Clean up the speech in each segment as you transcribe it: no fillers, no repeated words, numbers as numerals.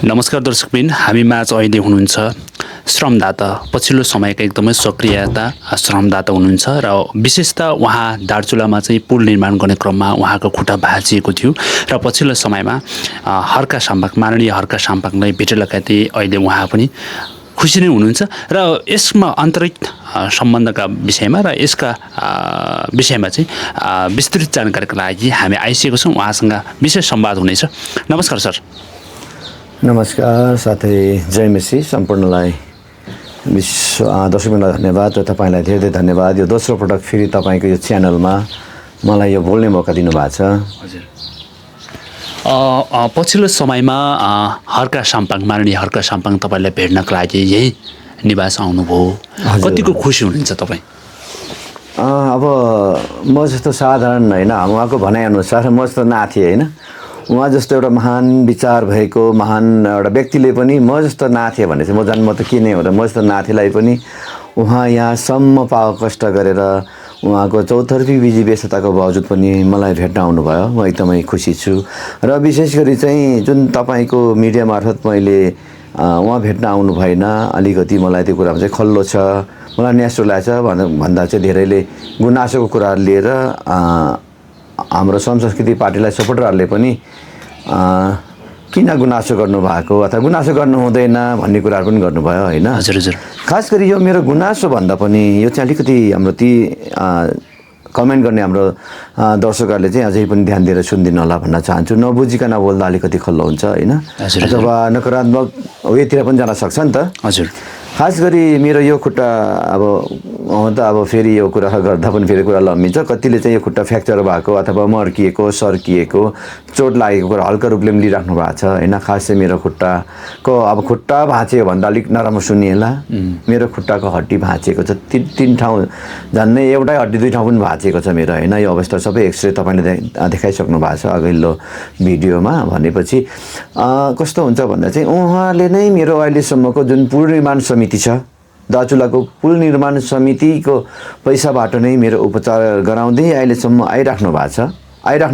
नमस्कार दर्शकबिन, हामीमा आज अहिले हुनुहुन्छ श्रमदाता, पछिल्लो समयका एकदमै सक्रियता श्रमदाता हुनुहुन्छ र विशेषतः उहाँ दार्चुलामा चाहिँ पुल निर्माण गर्ने क्रममा उहाँको खुट्टा भाँचिएको थियो र पछिल्लो समयमा हर्का साम्पाङ, माननीय हर्का साम्पाङलाई भेटेर लगायतै अहिले उहाँ पनि खुसी नै हुनुहुन्छ र यसमा आन्तरिक सम्बन्धका विषयमा र यसका विषयमा चाहिँ विस्तृत जानकारीका लागि हामी आइसकेको छौँ। उहाँसँग विशेष संवाद हुनेछ। नमस्कार सर। नमस्कार साथै जय मेसी सम्पूर्णलाई दर्शकलाई धन्यवाद र तपाईँलाई धेरै धेरै धन्यवाद। यो दोस्रो पटक फेरि तपाईँको यो च्यानलमा मलाई यो बोल्ने मौका दिनुभएको छ। हजुर, पछिल्लो समयमा हर्का साम्पाङ, माननीय हर्का साम्पाङ तपाईँलाई भेट्नको लागि यही निवास आउनुभयो, कतिको खुसी हुनुहुन्छ तपाईँ? अब म जस्तो साधारण होइन, उहाँको भनाइअनुसार म जस्तो नाथे होइन, उहाँ जस्तो एउटा महान विचार भएको महान एउटा व्यक्तिले पनि म जस्तो नाथे भने चाहिँ म जन्म त के नै हो र म जस्तो नाथेलाई पनि उहाँ यहाँसम्म कष्ट गरेर उहाँको चौतर्फी बिजी व्यस्तताको बावजुद पनि मलाई भेट्न आउनुभयो। म एकदमै खुसी छु र विशेष गरी चाहिँ जुन तपाईँको मिडिया मार्फत मैले उहाँ भेट्न आउनु भएन, अलिकति मलाई त्यो कुरामा चाहिँ खल्लो छ, मलाई न्यास्रो लागेछ भन्दा चाहिँ धेरैले गुनासोको कुराहरू लिएर हाम्रो श्रम संस्कृति पार्टीलाई सपोर्टरहरूले पनि किन गुनासो गर्नुभएको अथवा गुनासो गर्नु हुँदैन भन्ने कुराहरू पनि गर्नुभयो होइन। हजुर हजुर। खास गरी यो मेरो गुनासो भन्दा पनि यो चाहिँ अलिकति हाम्रो ती कमेन्ट गर्ने हाम्रो दर्शकहरूले चाहिँ अझै पनि ध्यान दिएर सुनिदिनु होला भन्न चाहन्छु। नबुझिकन बोल्दा अलिकति खल्लो हुन्छ होइन, अथवा नकारात्मक वेतिर पनि जान सक्छ नि त। हजुर। खास गरी मेरो यो खुट्टा अब फेरि यो कुरा गर्दा पनि फेरि कुरा लम्बिन्छ। कतिले चाहिँ यो खुट्टा फ्र्याक्चर भएको अथवा मर्किएको, सर्किएको, चोट लागेको कुरा हल्का रूपले पनि लिइराख्नु भएको छ होइन। खास चाहिँ मेरो खुट्टाको अब खुट्टा भाँचियो भन्दा अलिक नराम्रो सुनिएला, मेरो खुट्टाको हड्डी भाँचिएको छ। तीन ठाउँ झन्नै एउटै हड्डी दुई ठाउँ पनि भाँचिएको छ मेरो होइन। यो अवस्था सबै एक्सरे तपाईँले देखाइसक्नु भएको छ अघिल्लो भिडियोमा। भनेपछि कस्तो हुन्छ भन्दा चाहिँ उहाँले नै मेरो अहिलेसम्मको जुन पुनर्निर्माण समिति छ, दार्चुलाको पुल निर्माण समितिको पैसाबाट नै मेरो उपचार गराउँदै अहिलेसम्म आइराख्नु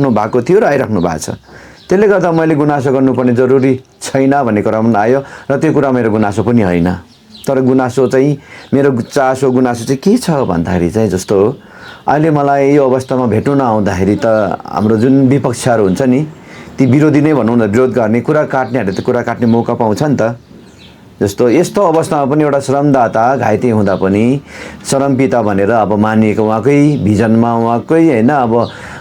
भएको थियो र आइराख्नु भएको छ। त्यसले गर्दा मैले गुनासो गर्नुपर्ने जरुरी छैन भन्ने कुरा पनि आयो र त्यो कुरा मेरो गुनासो पनि होइन। तर गुनासो चाहिँ मेरो चासो गुनासो चाहिँ के छ भन्दाखेरि चाहिँ जस्तो अहिले मलाई यो अवस्थामा भेट्नु नआउँदाखेरि त हाम्रो जुन विपक्षहरू हुन्छ नि, ती विरोधी नै भनौँ न, विरोध गर्ने कुरा काट्नेहरूले त कुरा काट्ने मौका पाउँछ नि त। जस्तो यस्तो अवस्थामा पनि एउटा श्रमदाता घाइते हुँदा पनि श्रमपिता भनेर अब मानिएको उहाँकै भिजनमा उहाँकै होइन अब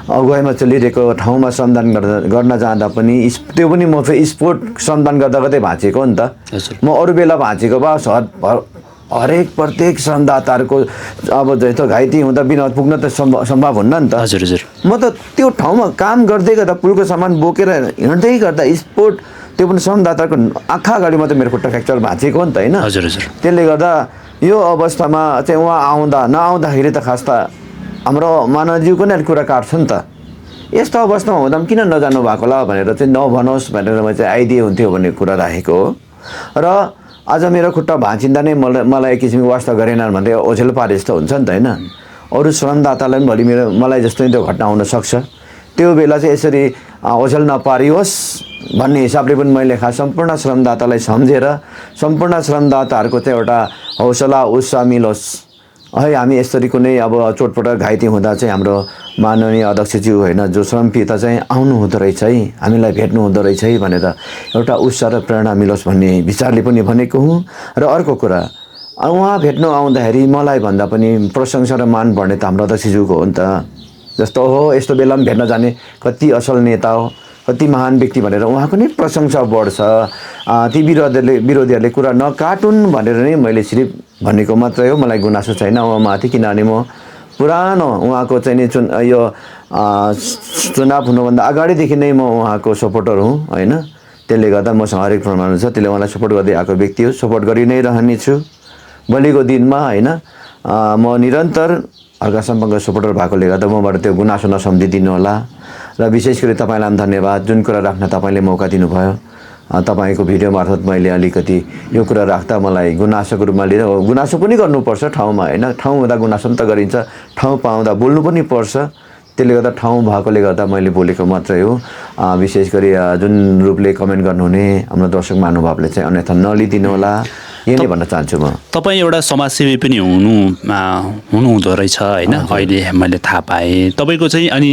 अगुवाईमा चलिरहेको ठाउँमा श्रमदान गर्न जाँदा पनि त्यो पनि म फेरि स्पोर्ट श्रमदान गर्दा गर्दै भाँचेको हो नि त। म अरू बेला भाँचेको भए हरेक प्रत्येक श्रमदाताहरूको अब जस्तो घाइते हुँदा बिना पुग्न त सम्भव हुन्न नि त। हजुर हजुर। म त त्यो ठाउँमा काम गर्दै गर्दा पुलको सामान बोकेर हिँड्दै गर्दा स्पोर्ट त्यो पनि श्रमदाताको आँखा अगाडि मात्रै मेरो खुट्टा फ्र्याक्चर भाँचेको हो नि त होइन। हजुर हजुर। त्यसले गर्दा यो अवस्थामा चाहिँ उहाँ नआउँदाखेरि त खास त हाम्रो मानवजीवको नै कुरा काट्छ नि त। यस्तो अवस्थामा हुँदा पनि किन नजानु भएको होला भनेर चाहिँ नभनोस् भनेर म चाहिँ आइदिए हुन्थ्यो भन्ने कुरा राखेको हो। र आज मेरो खुट्टा भाँचिँदा नै मलाई एक किसिमको वास्ता गरेनन् भन्दै ओझेल पारे जस्तो हुन्छ नि त होइन। अरू श्रमदातालाई पनि भोलि मलाई जस्तै त्यो घटना हुनसक्छ। त्यो बेला चाहिँ यसरी ओझेल नपारियोस् भन्ने हिसाबले पनि मैले सम्पूर्ण श्रमदातालाई सम्झेर सम्पूर्ण श्रमदाताहरूको चाहिँ एउटा हौसला उत्साह मिलोस् है। हामी यसरी कुनै अब चोटपटक घाइते हुँदा चाहिँ हाम्रो माननीय अध्यक्षज्यू होइन जो श्रमपिता चाहिँ आउनु हुँदो रहेछ है, हामीलाई भेट्नु हुँदो रहेछ है भनेर एउटा उत्साह र प्रेरणा मिलोस् भन्ने विचारले पनि भनेको हुँ। र अर्को कुरा, उहाँ भेट्नु आउँदाखेरि मलाई भन्दा पनि प्रशंसा र मान बढ्ने त हाम्रो अध्यक्षज्यूको हो नि त। जस्तो हो यस्तो बेला पनि भेट्न जाने कति असल नेता हो, कति महान व्यक्ति भनेर उहाँको नै प्रशंसा बढ्छ। ती विरोधीहरूले कुरा नकाटुन् भनेर नै मैले सिर्फ भनेको मात्रै हो। मलाई गुनासो छैन उहाँमाथि, किनभने म पुरानो उहाँको चाहिँ नि यो चुनाव हुनुभन्दा अगाडिदेखि नै म उहाँको सपोर्टर हुँ होइन। त्यसले गर्दा मसँग हरेक प्रमाण छ, त्यसले मलाई सपोर्ट गर्दै आएको व्यक्ति हो, सपोर्ट गरि नै रहनेछु भोलिको दिनमा होइन। म निरन्तर हर्का साम्पाङको सपोर्टर भएकोले गर्दा मबाट त्यो गुनासो नसम्झिदिनु होला। र विशेष गरी तपाईँलाई पनि धन्यवाद, जुन कुरा राख्न तपाईँले मौका दिनुभयो। तपाईँको भिडियो मार्फत मैले अलिकति यो कुरा राख्दा मलाई गुनासोको रूपमा लिएर गुनासो पनि गर्नुपर्छ ठाउँमा होइन। ठाउँ हुँदा गुनासो पनि त गरिन्छ, ठाउँ पाउँदा बोल्नु पनि पर्छ। त्यसले गर्दा ठाउँ भएकोले गर्दा मैले बोलेको मात्रै हो। विशेष गरी जुन रूपले कमेन्ट गर्नुहुने हाम्रो दर्शक महानुभावले चाहिँ अन्यथा नलिदिनु होला, यही नै भन्न चाहन्छु म। तपाईँ एउटा समाजसेवी पनि हुनुहुँदो रहेछ होइन, अहिले मैले थाहा पाएँ तपाईँको चाहिँ। अनि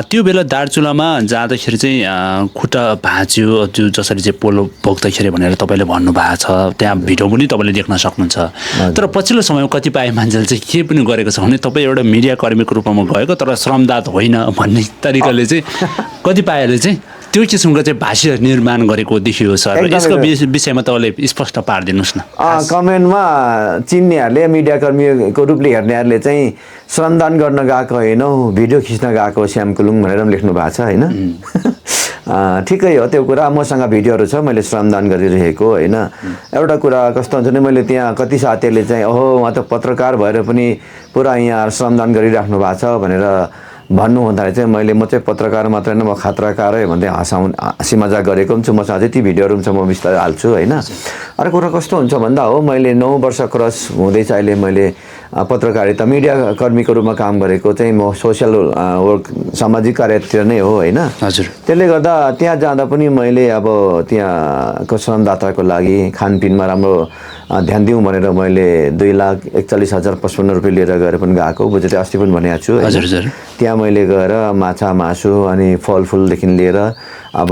त्यो बेला दार्चुलामा जाँदाखेरि चाहिँ खुट्टा भाँच्यो त्यो जसरी चाहिँ पोलो बोक्दाखेरि भनेर तपाईँले भन्नुभएको छ, त्यहाँ भिडियो पनि तपाईँले देख्न सक्नुहुन्छ। तर पछिल्लो समयमा कतिपय मान्छेले चाहिँ के पनि गरेको छ भने तपाईँ एउटा मिडिया कर्मीको रूपमा गएको तर श्रमदाता होइन भन्ने तरिकाले चाहिँ कतिपयले चाहिँ त्यो किसिमको चाहिँ भाष्य निर्माण गरेको देखियो सर। यसको विषयमा तपाईँले स्पष्ट पारिदिनुहोस् न। कमेन्टमा चिन्नेहरूले मिडियाकर्मीको रूपले हेर्नेहरूले चाहिँ श्रमदान गर्न गएको होइन, भिडियो खिच्न गएको श्याम कुलुङ भनेर पनि लेख्नु भएको छ होइन। ठिकै हो त्यो कुरा, मसँग भिडियोहरू छ मैले श्रमदान गरिरहेको होइन। एउटा कुरा कस्तो हुन्छ भने मैले त्यहाँ कति साथीहरूले चाहिँ ओहो उहाँ त पत्रकार भएर पनि पुरा यहाँ श्रमदान गरिराख्नु भएको छ भनेर भन्नु हुँदाखेरि चाहिँ म चाहिँ पत्रकार मात्रै होइन, म खतराकारै भन्दै हाँसी मजाक गरेको पनि छु। मसँग अझै ती भिडियोहरू पनि छ, म बिस्तारै हाल्छु होइन। अरू कुरा कस्तो हुन्छ भन्दा हो मैले 9 वर्ष क्रस हुँदैछ अहिले मैले पत्रकारिता मिडिया कर्मीको रूपमा काम गरेको चाहिँ म सोसियल वर्क सामाजिक कार्यतिर नै हो होइन। हजुर। त्यसले गर्दा त्यहाँ जाँदा पनि मैले अब त्यहाँको श्रमदाताको लागि खानपिनमा राम्रो ध्यान दिउँ भनेर मैले 2,41,055 रुपियाँ लिएर गएर पनि गएको, बुझ्यो त्यो अस्ति पनि भनेको छु। हजुर। त्यहाँ मैले गएर माछा मासु अनि फलफुलदेखि लिएर अब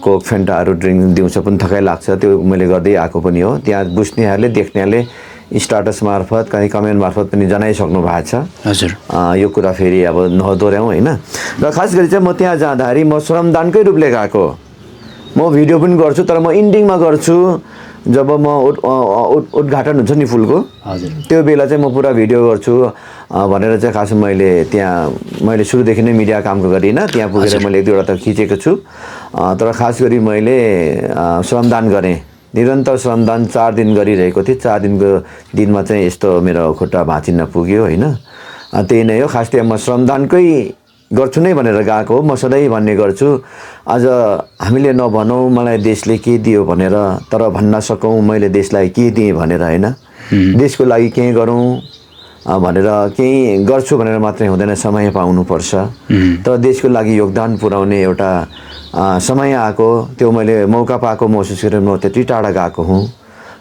कोक फेन्टाहरू ड्रिङ्क दिउँसो पनि थकाइ लाग्छ त्यो मैले गर्दै आएको पनि हो। त्यहाँ बुझ्नेहरूले देख्नेहरूले स्टाटस मार्फत कहीँ कमेन्ट मार्फत पनि जनाइसक्नु भएको छ। हजुर। यो कुरा फेरि अब नदोर्याउँ होइन। र खास गरी चाहिँ म त्यहाँ जाँदाखेरि म श्रमदानकै रूपले गएको, म भिडियो पनि गर्छु तर म इन्डिङमा गर्छु जब म उद्घाटन हुन्छ नि फुलको। हजुर। त्यो बेला चाहिँ म पुरा भिडियो गर्छु भनेर चाहिँ खास मैले सुरुदेखि नै मिडिया कामको गरिनँ, त्यहाँ पुगेर मैले 1-2 वटा त खिचेको छु। तर खास गरी मैले श्रमदान गरेँ, निरन्तर श्रमदान 4 दिन गरिरहेको थिएँ। 4 दिनको दिनमा चाहिँ यस्तो मेरो खुट्टा भाँचिन पुग्यो होइन। त्यही नै हो, खास त्यहाँ म श्रमदानकै गर्छु नै भनेर गएको हो। म सधैँ भन्ने गर्छु आज हामीले नभनौँ मलाई देशले के दियो भनेर, तर भन्न सकौँ मैले देशलाई के दिएँ भनेर होइन। देशको लागि केही गरौँ भनेर केही गर्छु भनेर मात्रै हुँदैन, समय पाउनुपर्छ। तर देशको लागि योगदान पुर्याउने एउटा समय आएको, त्यो मैले मौका पाएको महसुस गरेर म त्यति टाढा गएको हुँ।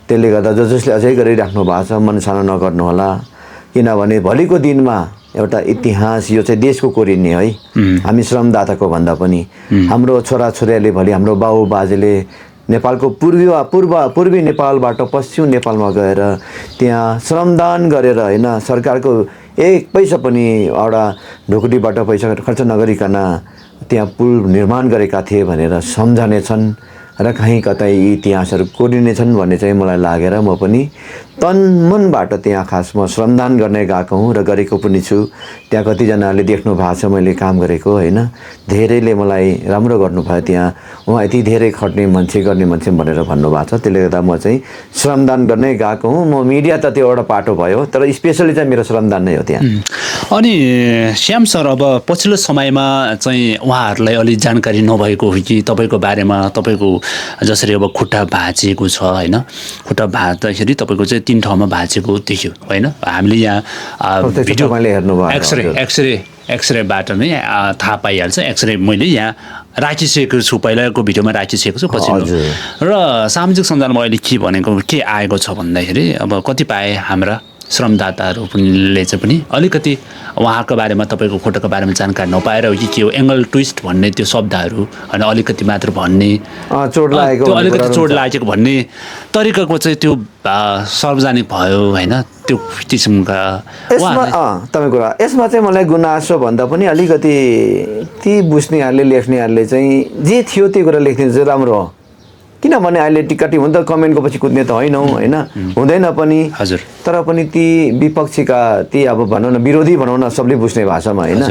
त्यसले गर्दा जसले अझै गरिराख्नु भएको छ मन सानो नगर्नुहोला, किनभने भोलिको दिनमा एउटा इतिहास यो चाहिँ देशको कोरिने है। हामी श्रमदाताको भन्दा पनि हाम्रो छोराछोरीहरूले भोलि हाम्रो बाउ बाजेले नेपालको पूर्वी नेपालबाट पश्चिम नेपालमा गएर त्यहाँ श्रमदान गरेर होइन सरकारको 1 पैसा पनि एउटा ढुकुटीबाट पैसा खर्च नगरिकन त्यहाँ पुल निर्माण गरेका थिए भनेर सम्झनेछन् र कहीँ कतै यी इतिहासहरू कोरिनेछन् भन्ने चाहिँ मलाई लागेर म पनि तन मनबाट त्यहाँ खास म श्रमदान गर्ने गएको हुँ र गरेको पनि छु। त्यहाँ कतिजनाले देख्नु भएको छ मैले काम गरेको होइन, धेरैले मलाई राम्रो गर्नुभयो। त्यहाँ उहाँ यति धेरै खट्ने मान्छे गर्ने मान्छे भनेर भन्नुभएको छ। त्यसले गर्दा म चाहिँ श्रमदान गर्नै गएको हुँ। म मिडिया त त्यो एउटा पाटो भयो, तर स्पेसली चाहिँ मेरो श्रमदान नै हो त्यहाँ। अनि श्याम सर अब पछिल्लो समयमा चाहिँ उहाँहरूलाई अलि जानकारी नभएको हो कि तपाईँको बारेमा, तपाईँको जसरी अब खुट्टा भाँचिएको छ होइन, खुट्टा भाँच्दाखेरि तपाईँको चाहिँ 3 ठाउँमा भाँचेको देखियो होइन। हामीले यहाँ भिडियो एक्सरेबाट नै थाहा पाइहाल्छ। एक्सरे मैले यहाँ राखिसकेको छु, पहिलाको भिडियोमा राखिसकेको छु। पछि र सामाजिक सञ्जालमा अहिले के भनेको के आएको छ भन्दाखेरि अब कतिपय हाम्रा श्रमदाताहरूले चाहिँ पनि अलिकति उहाँको बारेमा तपाईँको खुट्टाको बारेमा जानकारी नपाएर हो कि के हो, एङ्गल ट्विस्ट भन्ने त्यो शब्दहरू होइन अलिकति मात्र भन्ने, त्यो अलिकति चोट लागेको भन्ने तरिकाको चाहिँ त्यो सार्वजनिक भयो होइन, त्यो किसिमका। तपाईँको कुरा यसमा चाहिँ मलाई गुनासो भन्दा पनि अलिकति ती बुझ्नेहरूले लेख्नेहरूले चाहिँ जे थियो त्यो कुरा लेखिदिनु चाहिँ राम्रो हो। किनभने अहिले टिकटी हुन त कमेन्टको पछि कुद्ने त होइनौँ होइन, हुँदैन पनि। हजुर। तर पनि ती विपक्षीका ती अब भनौँ न विरोधी भनौँ न सबले बुझ्ने भाषामा होइन,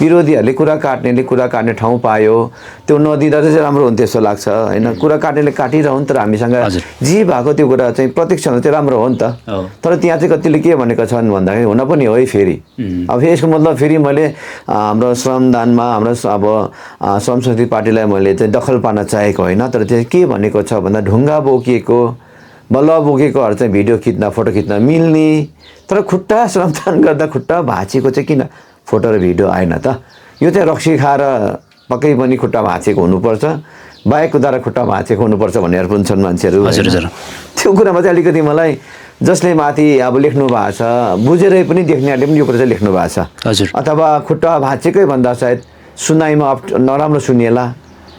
विरोधीहरूले कुरा काट्नेले कुरा काट्ने ठाउँ पायो, त्यो नदिँदा चाहिँ राम्रो हुन्थ्यो जस्तो लाग्छ होइन। कुरा काट्नेले काटिरहन् तर हामीसँग जे भएको त्यो कुरा चाहिँ प्रत्यक्षमा चाहिँ राम्रो हो नि त। तर त्यहाँ चाहिँ कतिले के भनेको छन् भन्दाखेरि हुन पनि हो है फेरि। अब यसको मतलब फेरि मैले हाम्रो श्रमदानमा हाम्रो अब श्रम शक्ति पार्टीलाई मैले चाहिँ दखल पार्न चाहेको होइन, तर चाहिँ के भनेको छ भन्दा ढुङ्गा बोकिएको बल्ल बोकेकोहरू चाहिँ भिडियो खिच्न फोटो खिच्न मिल्ने, तर खुट्टा श्रमदान गर्दा खुट्टा भाँचेको चाहिँ किन फोटो र भिडियो आएन त यो चाहिँ रक्सी खाएर पक्कै पनि खुट्टा भाँचेको हुनुपर्छ बाइक कुदाएर खुट्टा भाँचेको हुनुपर्छ भनेर पनि छन् मान्छेहरू त्यो कुरामा चाहिँ अलिकति मलाई जसले माथि अब लेख्नु भएको छ बुझेरै पनि देख्नेहरूले पनि यो कुरा चाहिँ लेख्नु भएको छ अथवा खुट्टा भाँचेकै भन्दा सायद सुनाइमा नराम्रो सुनिएला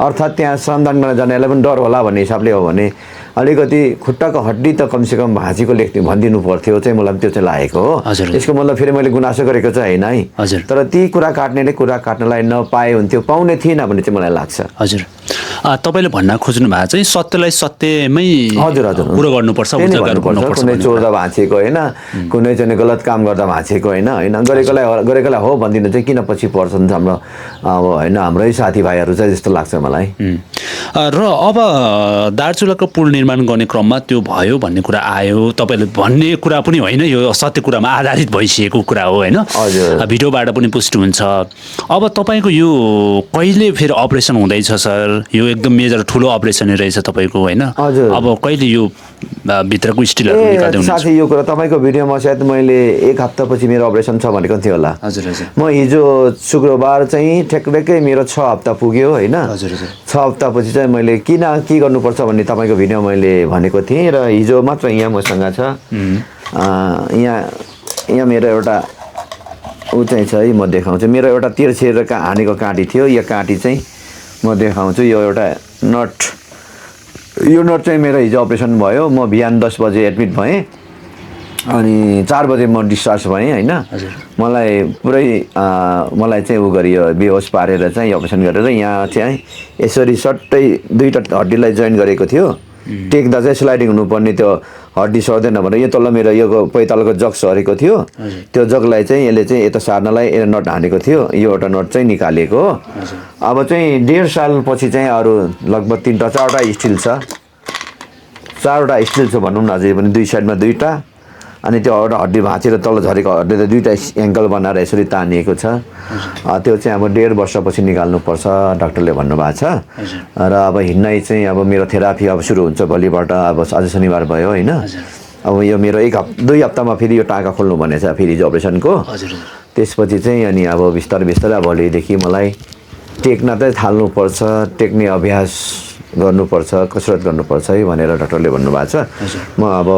अर्थात् त्यहाँ श्रमदान गर्न जानेलाई पनि डर होला भन्ने हिसाबले हो भने अलिकति खुट्टाको हड्डी त कमसेकम भाँचीको लेख्ने भनिदिनु पर्थ्यो चाहिँ मलाई त्यो चाहिँ लागेको हो यसको मतलब फेरि मैले गुनासो गरेको चाहिँ होइन है तर ती कुरा काट्नेले कुरा काट्नलाई नपाए हुन्थ्यो पाउने थिएन भन्ने चाहिँ मलाई लाग्छ हजुर तपाईँले भन्न खोज्नु भएको चाहिँ सत्यलाई सत्यमै हजुर हजुर कुरो गर्नुपर्छ कुनै चोर्दा भाँचेको होइन कुनै चाहिँ गलत काम गर्दा भाँचेको होइन होइन गरेकोलाई हो भनिदिनु चाहिँ किन पछि पर्छन् हाम्रो अब होइन हाम्रै साथीभाइहरू चाहिँ जस्तो लाग्छ मलाई र अब दार्चुलाको पुल निर्माण गर्ने क्रममा त्यो भयो भन्ने कुरा आयो तपाईँले भन्ने कुरा पनि होइन यो सत्य कुरामा आधारित भइसकेको कुरा हो होइन भिडियोबाट पनि पुष्टि हुन्छ अब तपाईँको यो कहिले फेरि अपरेसन हुँदैछ सर यो एकदम मेजर ठुलो अपरेसन रहेछ तपाईँको होइन अब कहिले यो भित्रको स्टिलहरू निकाल्दै हुनुहुन्छ साथी यो कुरा तपाईँको भिडियोमा सायद मैले 1 हप्तापछि मेरो अपरेसन छ भनेको थियो होला हजुर हजुर म हिजो शुक्रबार चाहिँ ठ्याक्कै मेरो 6 हप्ता पुग्यो होइन 6 हप्तापछि चाहिँ मैले के गर्नुपर्छ भन्ने तपाईँको भिडियो मैले भनेको थिएँ र हिजो मात्र यहाँ मसँग छ यहाँ मेरो एउटा ऊ चाहिँ छ है म देखाउँछु मेरो एउटा तिर्छेर हानेको काँटी थियो यो काँटी चाहिँ म देखाउँछु यो एउटा यो नट चाहिँ मेरो हिजो अपरेसन भयो म बिहान 10 बजे एडमिट भएँ अनि 4 बजे म डिस्चार्ज भएँ होइन मलाई पुरै मलाई चाहिँ उ गरियो बेहोस पारेर चाहिँ अपरेसन गरेर यहाँ चाहिँ यसरी सट्टै दुईटा हड्डीलाई जोइन गरेको थियो टेक्दा चाहिँ स्लाइडिङ हुनुपर्ने त्यो हड्डी सर्दैन भनेर यो तल मेरो यो पैतालको जग सरेको थियो त्यो जगलाई चाहिँ यसले चाहिँ यता सार्नलाई यसले नट हानेको थियो यो एउटा नट चाहिँ निकालेको अब चाहिँ 1.5 सालपछि चाहिँ अरू लगभग 4वटा स्टिल छ 4वटा स्टिल छ भनौँ न अझै पनि दुई साइडमा 2टा अनि त्यो एउटा हड्डी भाँचेर तल झरेको हड्डी त 2टा एङ्कल बनाएर यसरी तानिएको छ त्यो चाहिँ अब 1.5 वर्षपछि निकाल्नुपर्छ डाक्टरले भन्नुभएको छ र अब हिँड्नै चाहिँ अब मेरो थेरापी अब सुरु हुन्छ भोलिबाट अब आज शनिबार भयो होइन अब यो मेरो 2 हप्तामा फेरि यो टाँका खोल्नु भनेछ फेरि हिजो अपरेसनको त्यसपछि चाहिँ अनि अब बिस्तारै अब भोलिदेखि मलाई टेक्न चाहिँ थाल्नुपर्छ टेक्ने अभ्यास गर्नुपर्छ कसरत गर्नुपर्छ है भनेर डाक्टरले भन्नुभएको छ म अब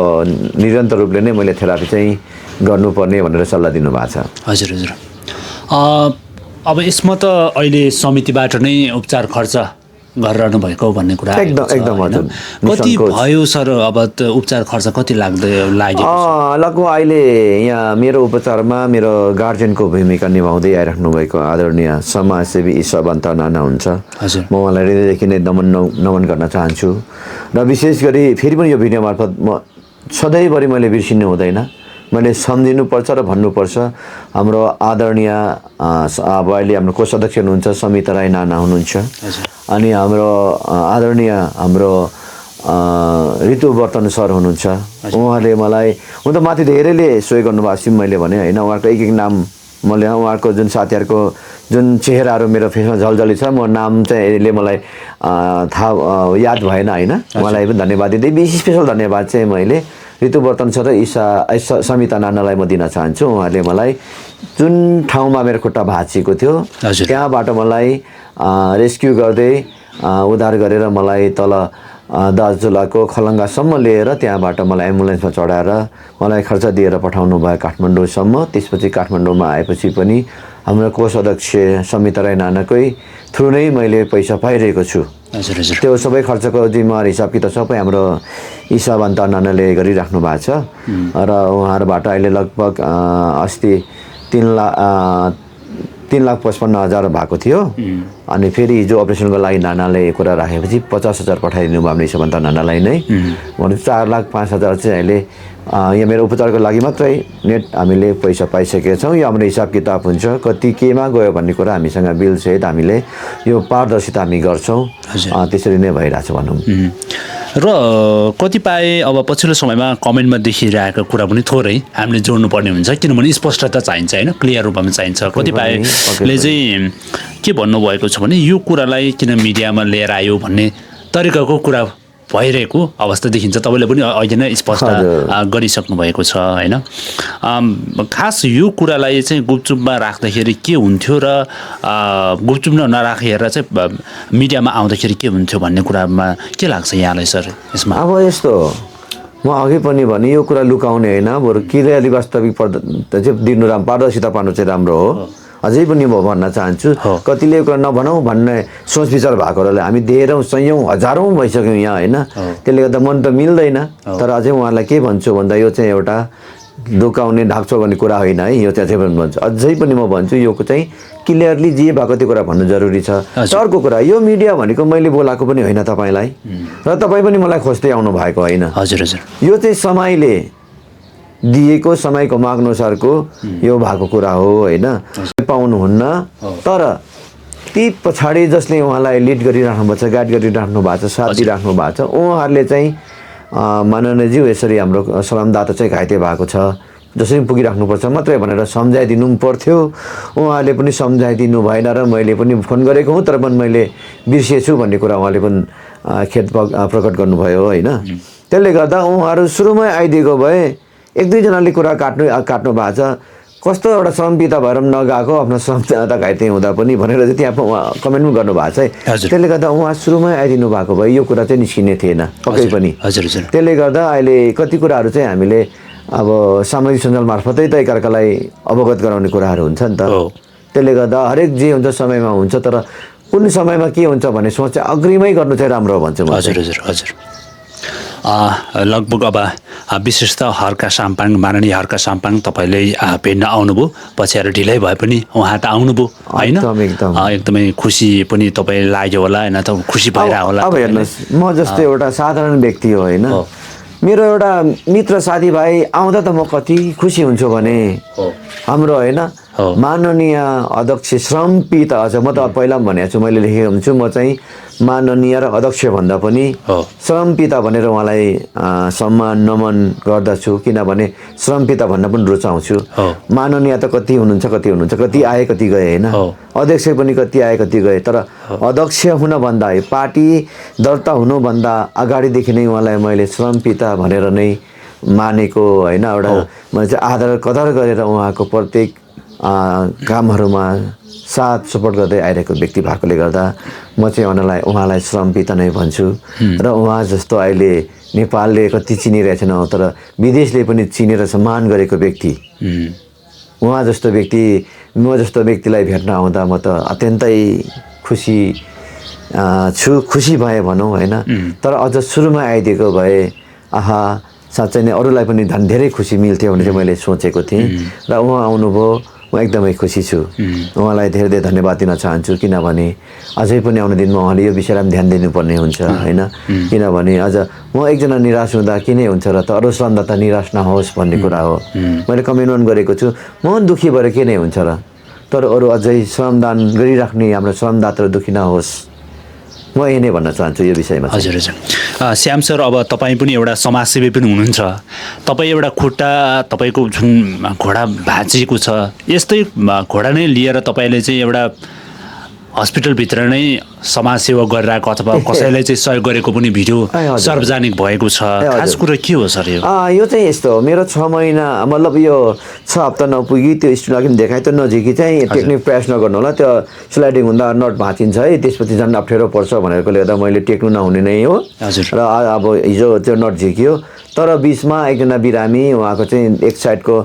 निरन्तर रूपले नै मैले थेरापी चाहिँ गर्नुपर्ने भनेर सल्लाह दिनुभएको छ हजुर हजुर अब यसमा त अहिले समितिबाट नै उपचार खर्च गरिरहनु भएको भन्ने कुरा एकदम हजुर कति भयो सर अब उपचार खर्च कति लाग्यो लगभग अहिले यहाँ मेरो उपचारमा मेरो गार्जियनको भूमिका निभाउँदै आइराख्नु भएको आदरणीय समाजसेवी ईशा बन्ता नाना हुन्छ म उहाँलाई हृदयदेखि नै नमन गर्न चाहन्छु र विशेष गरी फेरि पनि यो भिडियो मार्फत म सधैँभरि मैले बिर्सिनु हुँदैन मैले सम्झिनुपर्छ र भन्नुपर्छ हाम्रो आदरणीय अब अहिले हाम्रो कोष अध्यक्ष हुनुहुन्छ समिता राई नाना हुनुहुन्छ अनि हाम्रो आदरणीय हाम्रो ऋतुवर्तन सर हुनुहुन्छ उहाँले मलाई हुन त माथि धेरैले सहयोग गर्नुभएको छ मैले भने होइन उहाँको एक नाम मैले उहाँको जुन साथीहरूको जुन चेहराहरू मेरो फेसमा झलझली छ म नाम चाहिँ यसले मलाई थाहा याद भएन होइन उहाँलाई पनि धन्यवाद दिँदै विशेष स्पेसल धन्यवाद चाहिँ मैले ऋतुवर्तन सर र ईशा समिता नानालाई म दिन चाहन्छु उहाँले मलाई जुन ठाउँमा मेरो खुट्टा भाँचिएको थियो त्यहाँबाट मलाई रेस्क्यु गर्दै उद्धार गरेर मलाई तल दार्चुलाको खलङ्गासम्म लिएर त्यहाँबाट मलाई एम्बुलेन्समा चढाएर मलाई खर्च दिएर पठाउनु भयो काठमाडौँसम्म त्यसपछि काठमाडौँमा आएपछि पनि हाम्रो कोष अध्यक्ष समिता राई नानाकै थ्रु नै मैले पैसा पाइरहेको छु त्यो सबै खर्चको जिम्मेवार हिसाब किताब सबै हाम्रो ईशा बन्ता नानाले गरिराख्नु भएको छ र उहाँहरूबाट अहिले लगभग अस्ति 3,55,000 भएको थियो अनि फेरि हिजो अपरेसनको लागि नानाले कुरा राखेपछि 50,000 पठाइदिनु भयो ईशा बन्ता नानालाई नै भने 4,05,000 चाहिँ अहिले यहाँ मेरो उपचारको लागि मात्रै नेट हामीले पैसा पाइसकेका छौँ यो हाम्रो हिसाब किताब हुन्छ कति केमा गयो भन्ने कुरा हामीसँग बिलसहित हामीले यो पारदर्शिता हामी गर्छौँ त्यसरी नै भइरहेछ भनौँ र कतिपय अब पछिल्लो समयमा कमेन्टमा देखिरहेको कुरा पनि थोरै हामीले जोड्नु पर्ने हुन्छ किनभने स्पष्टता चाहिन्छ होइन क्लियर रूपमा चाहिन्छ कतिपयले चाहिँ के भन्नुभएको छ भने यो कुरालाई किन मिडियामा लिएर आयो भन्ने तरिकाको कुरा भइरहेको अवस्था देखिन्छ। तपाईँले पनि अहिले नै स्पष्ट गरिसक्नु भएको छ होइन। खास यो कुरालाई चाहिँ गुपचुपमा राख्दाखेरि के हुन्थ्यो र गुपचुपमा नराखेर चाहिँ मिडियामा आउँदाखेरि के हुन्थ्यो भन्ने कुरामा के लाग्छ यहाँलाई सर यसमा? अब यस्तो म अघि पनि भने यो कुरा लुकाउने होइन, बरु क्लियरली वास्तविक चाहिँ दिनु पारदर्शिता पार्नु चाहिँ राम्रो हो। अझै पनि म भन्न चाहन्छु, कतिले यो कुरा नभनौँ भन्ने सोच विचार भएकोहरूले हामी धेरौँ सयौँ हजारौँ भइसक्यौँ यहाँ होइन। त्यसले गर्दा मन त मिल्दैन, तर अझै उहाँलाई के भन्छु भन्दा यो चाहिँ एउटा लुकाउने ढाक्छो भन्ने कुरा होइन है। यो चाहिँ अझै पनि भन्छु, अझै पनि म भन्छु यो चाहिँ क्लियरली जे भएको त्यो कुरा भन्नु जरुरी छ। अर्को कुरा, यो मिडिया भनेको मैले बोलाएको पनि होइन तपाईँलाई, र तपाईँ पनि मलाई खोज्दै आउनु भएको होइन। हजुर हजुर, यो चाहिँ समयले दिएको समयको मागअनुसारको यो भएको कुरा हो होइन, पाउनुहुन्न। तर ती पछाडि जसले उहाँलाई लिड गरिराख्नु भएको छ, गाइड गरिराख्नु भएको छ, साथ दिइराख्नु भएको छ, उहाँहरूले चाहिँ माननीयज्यू यसरी हाम्रो सलामदाता चाहिँ घाइते भएको छ, जसरी पुगिराख्नुपर्छ मात्रै भनेर सम्झाइदिनु पनि पर्थ्यो। उहाँले पनि सम्झाइदिनु भएन र मैले पनि फोन गरेको हुँ, तर पनि मैले बिर्सेछु भन्ने कुरा उहाँले पनि खेद प्रकट गर्नुभयो होइन। त्यसले गर्दा उहाँहरू सुरुमै आइदिएको भए एक दुईजनाले कुरा काट्नु भएको छ, कस्तो एउटा श्रमपिता भएर पनि नगएको, आफ्नो श्रमदाता घाइते हुँदा पनि भनेर चाहिँ त्यहाँ कमेन्ट पनि गर्नुभएको छ है। त्यसले गर्दा उहाँ सुरुमै आइदिनु भएको भए यो कुरा चाहिँ निस्किने थिएन पक्कै पनि। त्यसले गर्दा अहिले कति कुराहरू चाहिँ हामीले अब सामाजिक सञ्जाल मार्फतै त एकअर्कालाई अवगत गराउने कुराहरू हुन्छ नि त। त्यसले गर्दा हरेक जे हुन्छ समयमा हुन्छ, तर कुन समयमा के हुन्छ भन्ने सोच चाहिँ अग्रिमै गर्नु चाहिँ राम्रो हो भन्छु म। हजुर हजुर हजुर, लगभग अब विशेषतः हर्का साम्पाङ, माननीय हर्का साम्पाङ तपाईँले भेट्न आउनुभयो, पछि आएर ढिलै भए पनि उहाँ त आउनुभयो होइन। एकदमै खुसी पनि तपाईँलाई लाग्यो होला होइन, त खुसी भइरहेको होला। अब हेर्नुहोस्, म जस्तो एउटा साधारण व्यक्ति हो होइन, मेरो एउटा मित्र साथीभाइ आउँदा त म कति खुसी हुन्छु भने हाम्रो होइन माननीय अध्यक्ष श्रमपिता, अझ म त पहिला पनि भनेको छु, मैले लेखेको हुन्छु, म चाहिँ माननीय र अध्यक्ष भन्दा पनि श्रमपिता भनेर उहाँलाई सम्मान नमन गर्दछु, किनभने श्रमपिता भन्न पनि रुचाउँछु। माननीय त कति हुनुहुन्छ, कति आए कति गए होइन, अध्यक्ष पनि कति आए कति गए, तर अध्यक्ष हुनभन्दा पार्टी दर्ता हुनुभन्दा अगाडिदेखि नै उहाँलाई मैले श्रमपिता भनेर नै मानेको होइन। एउटा मैले चाहिँ आदर कदर गरेर उहाँको प्रत्येक कामहरूमा साथ सपोर्ट गर्दै आइरहेको व्यक्ति भएकोले गर्दा म चाहिँ उहाँलाई श्रमपिता नै भन्छु। र उहाँ जस्तो अहिले नेपालले कति चिनिरहेछन्, तर विदेशले पनि चिनेर सम्मान गरेको व्यक्ति, उहाँ जस्तो व्यक्ति, म जस्तो व्यक्तिलाई भेट्न आउँदा म त अत्यन्तै खुसी छु, खुसी भएँ भनौँ होइन। तर अझ सुरुमा आइदिएको भए आहा साँच्चै नै अरूलाई पनि धेरै खुसी मिल्थ्यो भने चाहिँ मैले सोचेको थिएँ। र उहाँ आउनुभयो, म एकदमै खुसी छु। उहाँलाई धेरै धेरै धन्यवाद दिन चाहन्छु, किनभने अझै पनि आउने दिनमा उहाँले यो विषयलाई पनि ध्यान दिनुपर्ने हुन्छ होइन। किनभने अझ म एकजना निराश हुँदा के नै हुन्छ र, त अरू श्रमदाता निराश नहोस् भन्ने कुरा हो। मैले कमेन्ट पनि गरेको छु, मन दुःखी भएर के नै हुन्छ र, तर अरू अझै श्रमदान गरिराख्ने हाम्रो श्रमदाता दुःखी नहोस्, म यही नै भन्न चाहन्छु यो विषयमा। हजुर हजुर, श्याम सर, अब तपाईँ पनि एउटा समाजसेवी पनि हुनुहुन्छ, तपाईँ एउटा खुट्टा तपाईँको जुन घोडा भाँचिएको छ, यस्तै घोडा नै लिएर तपाईँले चाहिँ एउटा हस्पिटलभित्र नै समाजसेवा गरिरहेको अथवा कसैलाई चाहिँ सहयोग गरेको पनि भिडियो सार्वजनिक भएको छ, खास कुरा के हो सर यो? यो चाहिँ यस्तो हो, मेरो 6 महिना मतलब यो 6 हप्ता नपुगी त्यो स्टुडेन्टलाई देखाइ त नजिकी चाहिँ टेक्निक प्रयास नगर्नु होला, त्यो स्लाइडिङ हुँदा नट भाँचिन्छ है, त्यसपछि झन् अप्ठ्यारो पर्छ भनेकोले गर्दा मैले टेक्नु नहुने नै हो। र अब हिजो त्यो नट झिक्यो, तर बिचमा एकजना बिरामी उहाँको चाहिँ एक साइडको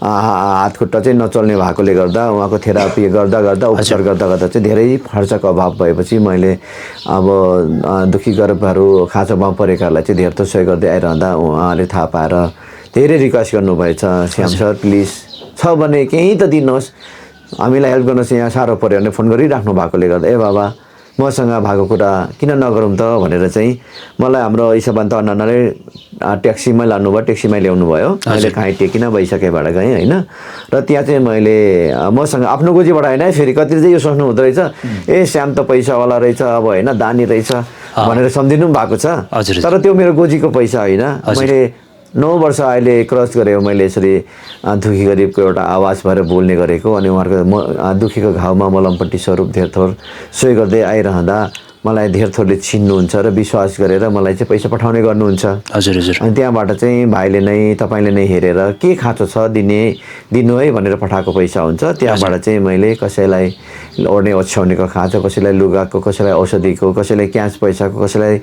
हात खुट्टा चाहिँ नचल्ने भएकोले गर्दा उहाँको थेरापी गर्दा गर्दा उपचार गर्दा गर्दा चाहिँ धेरै खर्चको अभाव भएपछि मैले अब दुखी गर्भहरू खाँचोमा परेकाहरूलाई चाहिँ धेरै त सहयोग गर्दै आइरहँदा उहाँले थाहा पाएर धेरै रिक्वेस्ट गर्नुभएछ, श्याम सर प्लिज छ भने केही त दिनुहोस्, हामीलाई हेल्प गर्नुहोस्, यहाँ साह्रो पऱ्यो भने फोन गरिराख्नु भएकोले गर्दा ए बाबा मसँग भएको कुरा किन नगरौँ त भनेर चाहिँ मलाई हाम्रो ईशाबन्त अन्नाले ट्याक्सीमै लानुभयो, ट्याक्सीमै ल्याउनु भयो, मैले कहीँ टेकिन भइसकेबाट गएँ होइन। र त्यहाँ चाहिँ मैले मसँग आफ्नो गोजीबाट होइन है, फेरि कतिले चाहिँ यो सोच्नु हुँदो रहेछ ए श्याम त पैसावाला रहेछ अब होइन, दानी रहेछ भनेर सम्झिनु पनि भएको छ, तर त्यो मेरो गोजीको पैसा होइन। मैले 9 वर्ष अहिले क्रस गरेँ, मैले यसरी दुखी गरिबको एउटा आवाज भएर बोल्ने गरेको, अनि उहाँहरूको दुखीको घाउमा मलमपट्टि स्वरूप धेर थोर सहयोग गर्दै आइरहँदा मलाई धेर थोरले चिन्नुहुन्छ र विश्वास गरेर मलाई चाहिँ पैसा पठाउने गर्नुहुन्छ। हजुर हजुर। अनि त्यहाँबाट चाहिँ भाइले नै तपाईँले नै हेरेर के खाँचो छ दिनु है भनेर पठाएको पैसा हुन्छ। त्यहाँबाट चाहिँ मैले कसैलाई ओड्ने ओछ्याउनेको खाँचो, कसैलाई लुगाको, कसैलाई औषधिको, कसैलाई क्यास पैसाको, कसैलाई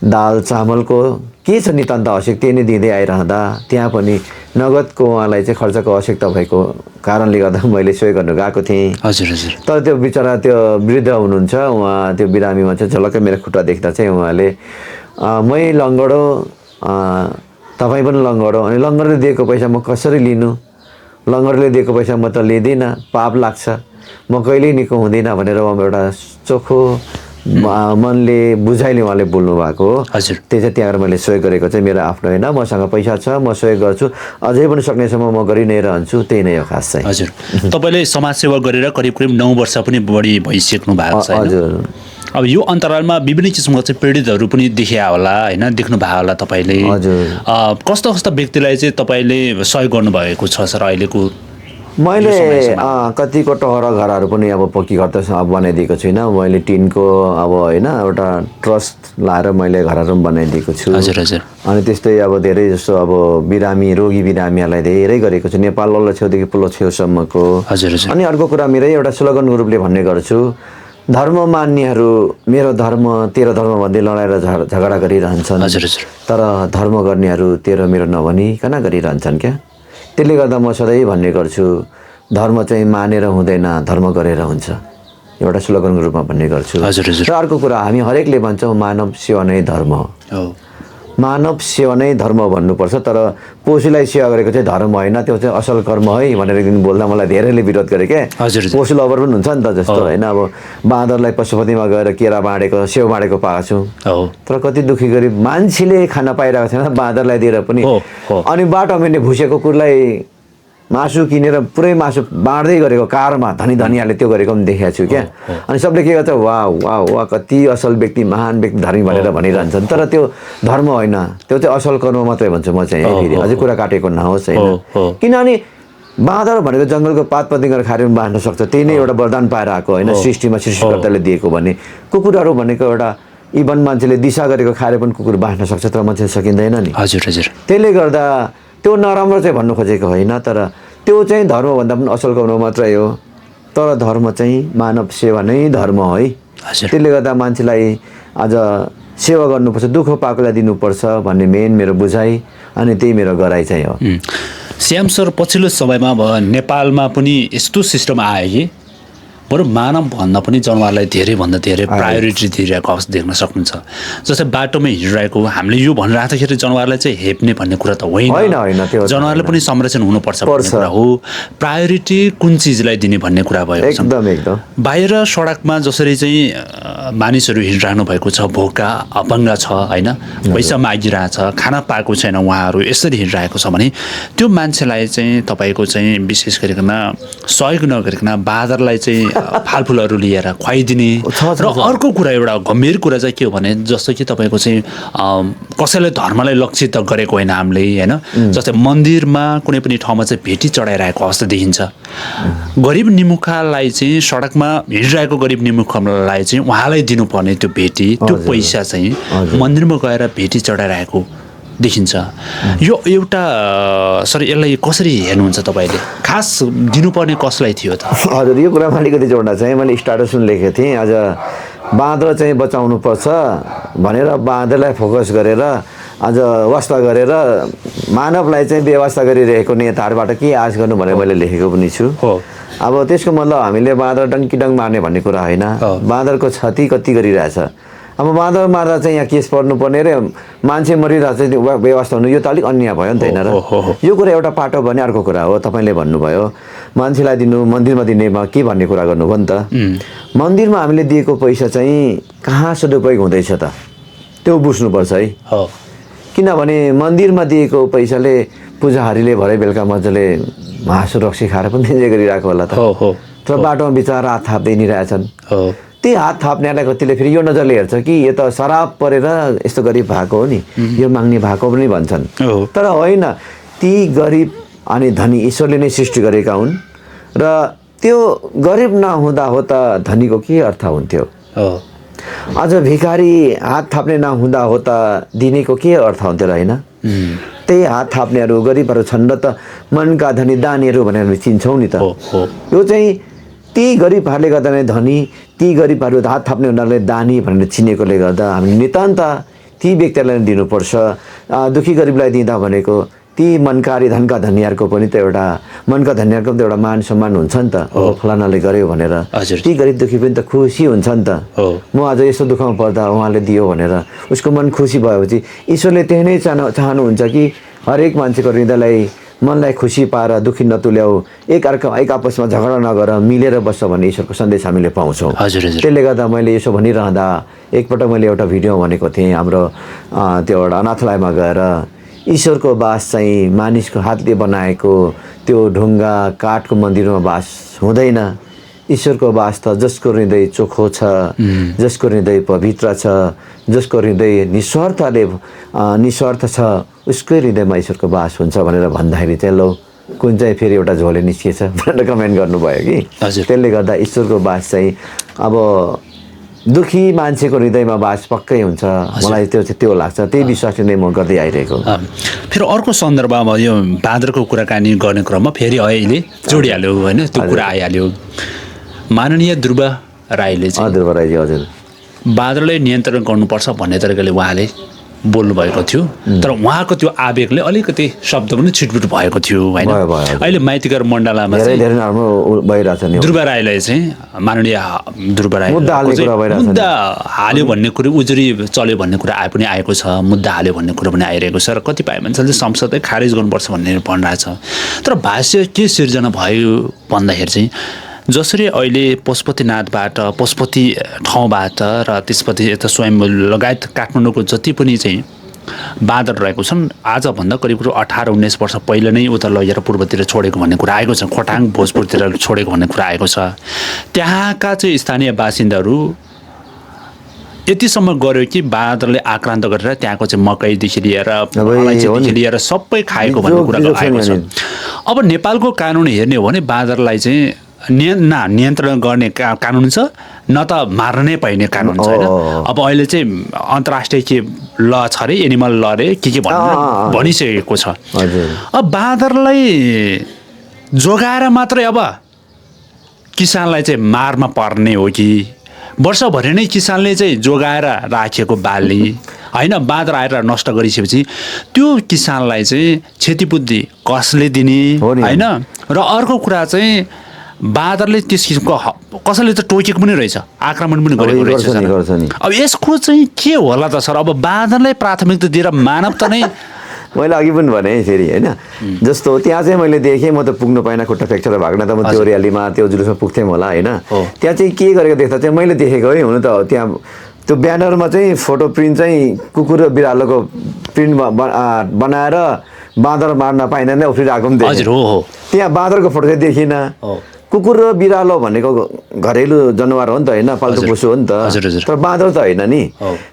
दाल चामलको के छ नितान्त आवश्यक त्यही नै दिँदै आइरहँदा त्यहाँ पनि नगदको उहाँलाई चाहिँ खर्चको आवश्यकता भएको कारणले गर्दा मैले सहयोग गर्नु गएको थिएँ। हजुर हजुर। तर त्यो बिचरा त्यो वृद्ध हुनुहुन्छ, उहाँ त्यो बिरामीमा चाहिँ झलक्कै मेरो खुट्टा देख्दा चाहिँ उहाँले मै लङ्गडो तपाईँ पनि लङ्गडो, अनि लङ्गडले दिएको पैसा म कसरी लिनु, लङ्गडले दिएको पैसा म त लिँदिनँ, पाप लाग्छ, म कहिल्यै निको हुँदिनँ भनेर उहाँ एउटा चोखो मनले बुझाइले उहाँले बोल्नु भएको हो। हजुर। त्यो चाहिँ त्यहाँ मैले सहयोग गरेको चाहिँ मेरो आफ्नो होइन, मसँग पैसा छ म सहयोग गर्छु, अझै पनि सक्नेसम्म म गरि नै रहन्छु, त्यही नै हो खास चाहिँ। हजुर। तपाईँले समाजसेवा गरेर करिब 9 वर्ष पनि बढी भइसक्नु भएको छ। हजुर। अब यो अन्तरालमा विभिन्न किसिमको चाहिँ पीडितहरू पनि देखिया होला होइन, देख्नु भयो होला तपाईँले। हजुर। कस्ता कस्ता व्यक्तिलाई चाहिँ तपाईँले सहयोग गर्नुभएको छ सर अहिलेको? मैले कतिको टहरा घरहरू पनि अब पक्की घर त अब बनाइदिएको छुइनँ, मैले टिनको अब होइन एउटा ट्रस्ट लाएर मैले घरहरू पनि बनाइदिएको छु। हजुर हजुर। अनि त्यस्तै अब धेरै जस्तो अब बिरामी रोगी बिरामीहरूलाई धेरै गरेको छु, नेपाल वल्लो छेउदेखि पुल्लो छेउसम्मको। हजुर हजुर। अनि अर्को कुरा मेरै एउटा स्लोगन ग्रुपले भन्ने गर्छु, धर्म मान्नेहरू मेरो धर्म तेरो धर्म भन्दै लडाएर झगडा गरिरहन्छन्। हजुर हजुर। तर धर्म गर्नेहरू तेरो मेरो नभनिकन गरिरहन्छन् क्या। त्यसले गर्दा म सधैँ भन्ने गर्छु, धर्म चाहिँ मानेर हुँदैन, धर्म गरेर हुन्छ, एउटा स्लोगनको रूपमा भन्ने गर्छु। हजुर हजुर। र अर्को कुरा हामी हरेकले भन्छौँ मानव सेवा नै धर्म हो, मानव सेवा नै धर्म भन्नुपर्छ, तर पशुलाई सेवा गरेको चाहिँ धर्म होइन, त्यो चाहिँ असल कर्म है भनेर एक दिन बोल्दा मलाई धेरैले विरोध गरे क्या। हजुर। पशु लभर पनि हुन्छ नि त, जस्तो होइन अब बाँदरलाई पशुपतिमा गएर केरा बाँडेको सेव बाँडेको पाएको छु, तर कति दुःखी गरिब मान्छेले खान पाइरहेको छैन बाँदरलाई दिएर पनि। अनि बाटोमा हिँड्ने भुसे कुकुरलाई मासु किनेर पुरै मासु बाँड्दै गरेको कारमा धनी धनीहरूले त्यो गरेको पनि देखेको छु क्या। अनि सबले के गर्छ, वाह वाह वाह कति असल व्यक्ति, महान व्यक्ति, धर्मी भनेर भनिरहन्छन्, तर त्यो धर्म होइन, त्यो चाहिँ असल कर्म मात्रै भन्छु म चाहिँ। फेरि अझै कुरा काटेको नहोस् होइन, किनभने बाँदर भनेको जङ्गलको पातपतिङहरू खाएर पनि बाँड्न सक्छ, त्यही नै एउटा वरदान पाएर आएको होइन, सृष्टिमा सृष्टिकर्ताले दिएको भने। कुकुरहरू भनेको एउटा इभन मान्छेले दिशा गरेको खाएर पनि कुकुर बाँड्न सक्छ, तर मान्छे सकिँदैन नि। हजुर हजुर। त्यसले गर्दा त्यो नराम्रो चाहिँ भन्नु खोजेको होइन, तर त्यो चाहिँ धर्मभन्दा पनि असल कर्म मात्रै हो, तर धर्म चाहिँ मानव सेवा नै धर्म हो है। त्यसले गर्दा मान्छेलाई आज सेवा गर्नुपर्छ, दुःख पाएकोलाई दिनुपर्छ भन्ने मेन मेरो बुझाइ, अनि त्यही मेरो गराइ चाहिँ हो। श्याम सर, पछिल्लो समयमा अब नेपालमा पनि यस्तो सिस्टम आयो कि बरु मानव भन्दा पनि जनावरलाई धेरैभन्दा धेरै प्रायोरिटी दिइरहेको अवस्था देख्न सक्नुहुन्छ। जस्तै बाटोमै हिँडिरहेको हामीले यो भनिराख्दाखेरि जनावरलाई चाहिँ हेप्ने भन्ने कुरा त होइन, जनावरले पनि संरक्षण हुनुपर्छ भन्ने कुरा हो। प्रायोरिटी कुन चिजलाई दिने भन्ने कुरा भएको छ। एकदम एकदम। बाहिर सडकमा जसरी चाहिँ मानिसहरू हिँडिरहनु भएको छ, भोका अपाङ्ग छ होइन, पैसा मागिरहेछ, खाना पाएको छैन, उहाँहरू यसरी हिँडिरहेको छ भने त्यो मान्छेलाई चाहिँ तपाईँको चाहिँ विशेष गरिकन सहयोग नगरिकन बाँदरलाई चाहिँ फालफुलहरू लिएर खुवाइदिने। र अर्को कुरा एउटा गम्भीर कुरा चाहिँ के हो भने जस्तो कि तपाईँको चाहिँ कसैलाई धर्मलाई लक्षित गरेको होइन हामीले होइन, जस्तै मन्दिरमा कुनै पनि ठाउँमा चाहिँ भेटी चढाइरहेको अवस्था देखिन्छ। गरिब निमुखालाई चाहिँ सडकमा हिँडिरहेको गरिब निमुखालाई चाहिँ उहाँलाई दिनुपर्ने त्यो भेटी, त्यो पैसा चाहिँ मन्दिरमा गएर भेटी चढाइरहेको देखिन्छ। यो एउटा सर यसलाई कसरी हेर्नुहुन्छ तपाईँले, खास दिनुपर्ने कसलाई थियो त? हजुर, यो कुरामा अलिकति जोड्न चाहिँ मैले स्टाटस पनि लेखेको थिएँ, आज बाँदर चाहिँ बचाउनुपर्छ भनेर बाँदरलाई फोकस गरेर आज वास्ता गरेर मानवलाई चाहिँ व्यवस्था गरिरहेको नेताहरूबाट के आश गर्नु भनेर मैले लेखेको पनि छु। अब त्यसको मतलब हामीले बाँदर डङ्कीडङ्ग मार्ने भन्ने कुरा होइन, बाँदरको क्षति कति गरिरहेछ। अब बाँदर मार्दा चाहिँ यहाँ केस पर्नुपर्ने र मान्छे मरिरहेको चाहिँ व्यवस्था हुनु, यो त अलिक अन्याय भयो नि त होइन र। यो कुरा एउटा पाटो भने अर्को कुरा हो, तपाईँले भन्नुभयो मान्छेलाई दिनु मन्दिरमा दिनेमा के भन्ने कुरा गर्नुभयो नि त। मन्दिरमा हामीले दिएको पैसा चाहिँ कहाँ सदुपयोग हुँदैछ त त्यो बुझ्नुपर्छ है। किनभने मन्दिरमा दिएको पैसाले पूजाहारीले भरे बेलुका मजाले मासु रक्सी खाएर पनि त्यसै गरिरहेको होला त, तर बाटोमा बिचरा हात थाप्दै नि रहेछन्। त्यही हात थाप्नेलाई कतिले फेरि यो नजरले हेर्छ कि यो त शराब परेर यस्तो गरिब भएको हो नि, यो माग्ने भएको पनि भन्छन्। तर होइन, ती गरिब अनि धनी ईश्वरले नै सृष्टि गरेका हुन् र त्यो गरिब नहुँदा हो त धनीको के अर्थ हुन्थ्यो। अझ भिखारी हात थाप्ने नहुँदा हो त दिनेको के अर्थ हुन्थ्यो र होइन त्यही हात थाप्नेहरू गरिबहरू छन् र त मनका धनी दानीहरू भनेर हामी चिन्छौँ नि त यो चाहिँ ती गरिबहरूले गर्दा नै धनी ती गरिबहरू हात थाप्ने उनीहरूले दानी भनेर चिनेकोले गर्दा हामी नितान्त ती व्यक्तिहरूलाई नै दिनुपर्छ दुखी गरिबलाई दिँदा भनेको ती मनकारी धनका धनीहरूको पनि त एउटा मनका धनीहरूको पनि त एउटा मान सम्मान हुन्छ नि त फलानाले गर्यो भनेर ती गरिब दुखी पनि त खुसी हुन्छ नि त म आज यस्तो दुःखमा पर्दा उहाँले दियो भनेर उसको मन खुसी भएपछि ईश्वरले त्यही नै चाहनुहुन्छ कि हरेक मान्छेको हृदयलाई मनलाई खुसी पाएर दुखी नतुल्याऊ एक आपसमा झगडा नगर मिलेर बस्छ भन्ने ईश्वरको सन्देश हामीले पाउँछौँ त्यसले गर्दा मैले यसो भनिरहँदा एकपल्ट मैले एउटा भिडियो भनेको थिएँ हाम्रो त्यो एउटा अनाथालयमा गएर ईश्वरको बास चाहिँ मानिसको हातले बनाएको त्यो ढुङ्गा काठको मन्दिरमा बास हुँदैन ईश्वरको बास त जसको हृदय चोखो छ जसको हृदय पवित्र छ जसको हृदय निस्वार्थ छ उसकै हृदयमा ईश्वरको बास हुन्छ भनेर भन्दाखेरि चाहिँ लो कुन चाहिँ फेरि एउटा झोले निस्किएछ भनेर कमेन्ट गर्नुभयो कि त्यसले गर्दा ईश्वरको बास चाहिँ अब दुखी मान्छेको हृदयमा बास पक्कै हुन्छ मलाई त्यो लाग्छ त्यही विश्वासले नै म गर्दै आइरहेको फेरि अर्को सन्दर्भमा यो बाँदरको कुराकानी गर्ने क्रममा फेरि अहिले जोडिहाल्यो होइन त्यो कुरा आइहाल्यो माननीय ध्रुव राईले चाहिँ ध्रुव राईजी हजुर बाँदरलाई नियन्त्रण गर्नुपर्छ भन्ने तरिकाले उहाँले बोल्नुभएको थियो तर उहाँको त्यो आवेगले अलिकति शब्द पनि छिटपुट भएको थियो होइन अहिले माइतीघर मण्डलामा ध्रुव राईलाई चाहिँ माननीय ध्रुव राई मुद्दा हाल्यो भन्ने कुरो उजुरी चल्यो भन्ने कुरा पनि आएको छ मुद्दा हाल्यो भन्ने कुरो पनि आइरहेको छ र कतिपय मान्छेले संसदले खारेज गर्नुपर्छ भन्ने भनिरहेछ तर भाष्य के सिर्जना भयो भन्दाखेरि चाहिँ जसरी अहिले पशुपतिनाथबाट पशुपति ठाउँबाट र त्यसपछि यता स्वयम्भू लगायत काठमाडौँको जति पनि चाहिँ बाँदर रहेको छन् आजभन्दा करिब 18-19 वर्ष पहिले नै उता लगेर पूर्वतिर छोडेको भन्ने कुरा आएको छ खोटाङ भोजपुरतिर छोडेको भन्ने कुरा आएको छ त्यहाँका चाहिँ स्थानीय बासिन्दाहरू यतिसम्म गऱ्यो कि बाँदरले आक्रान्त गरेर त्यहाँको चाहिँ मकैदेखि लिएर सबै खाएको भन्ने कुरा आएको छ अब नेपालको कानुन हेर्ने हो भने बाँदरलाई चाहिँ नियन्त्रण गर्ने कानुन छ न त मार्न नै पाइने कानुन छ होइन अब अहिले चाहिँ अन्तर्राष्ट्रिय के ल छ अरे एनिमल ल अरे के भनिसकेको छ अब बाँदरलाई जोगाएर मात्रै अब किसानलाई चाहिँ मारमा पर्ने हो कि वर्षभरि नै किसानले चाहिँ जोगाएर राखेको बाली होइन बाँदर आएर नष्ट गरिसकेपछि त्यो किसानलाई चाहिँ क्षतिपूर्ति कसले दिने होइन र अर्को कुरा चाहिँ बाँदरले त्यस किसिमको कसैले त टोकेको पनि रहेछ आक्रमण पनि गरेको रहेछ अब यसको चाहिँ के होला त सर अब बाँदरलाई प्राथमिकता दिएर मानव त नै मैले अघि पनि भने फेरि होइन जस्तो त्यहाँ चाहिँ मैले देखेँ म त पुग्नु पाइनँ खुट्टा फ्र्याक्चर भएको त म त्यो र्यालीमा त्यो जुलुसमा पुग्थेँ होला होइन त्यहाँ चाहिँ के गरेको देख्दा चाहिँ मैले देखेको है हुन त त्यहाँ त्यो ब्यानरमा चाहिँ फोटो प्रिन्ट चाहिँ कुकुर र बिरालोको प्रिन्ट बनाएर बाँदर मार्न पाइँदैन उफ्रिरहेको पनि देखेँ त्यहाँ बाँदरको फोटो चाहिँ देखिनँ कुकुर र बिरालो भनेको घरेलु जनावर हो नि त होइन पाल्तु पशु हो नि त तर बाँदर त होइन नि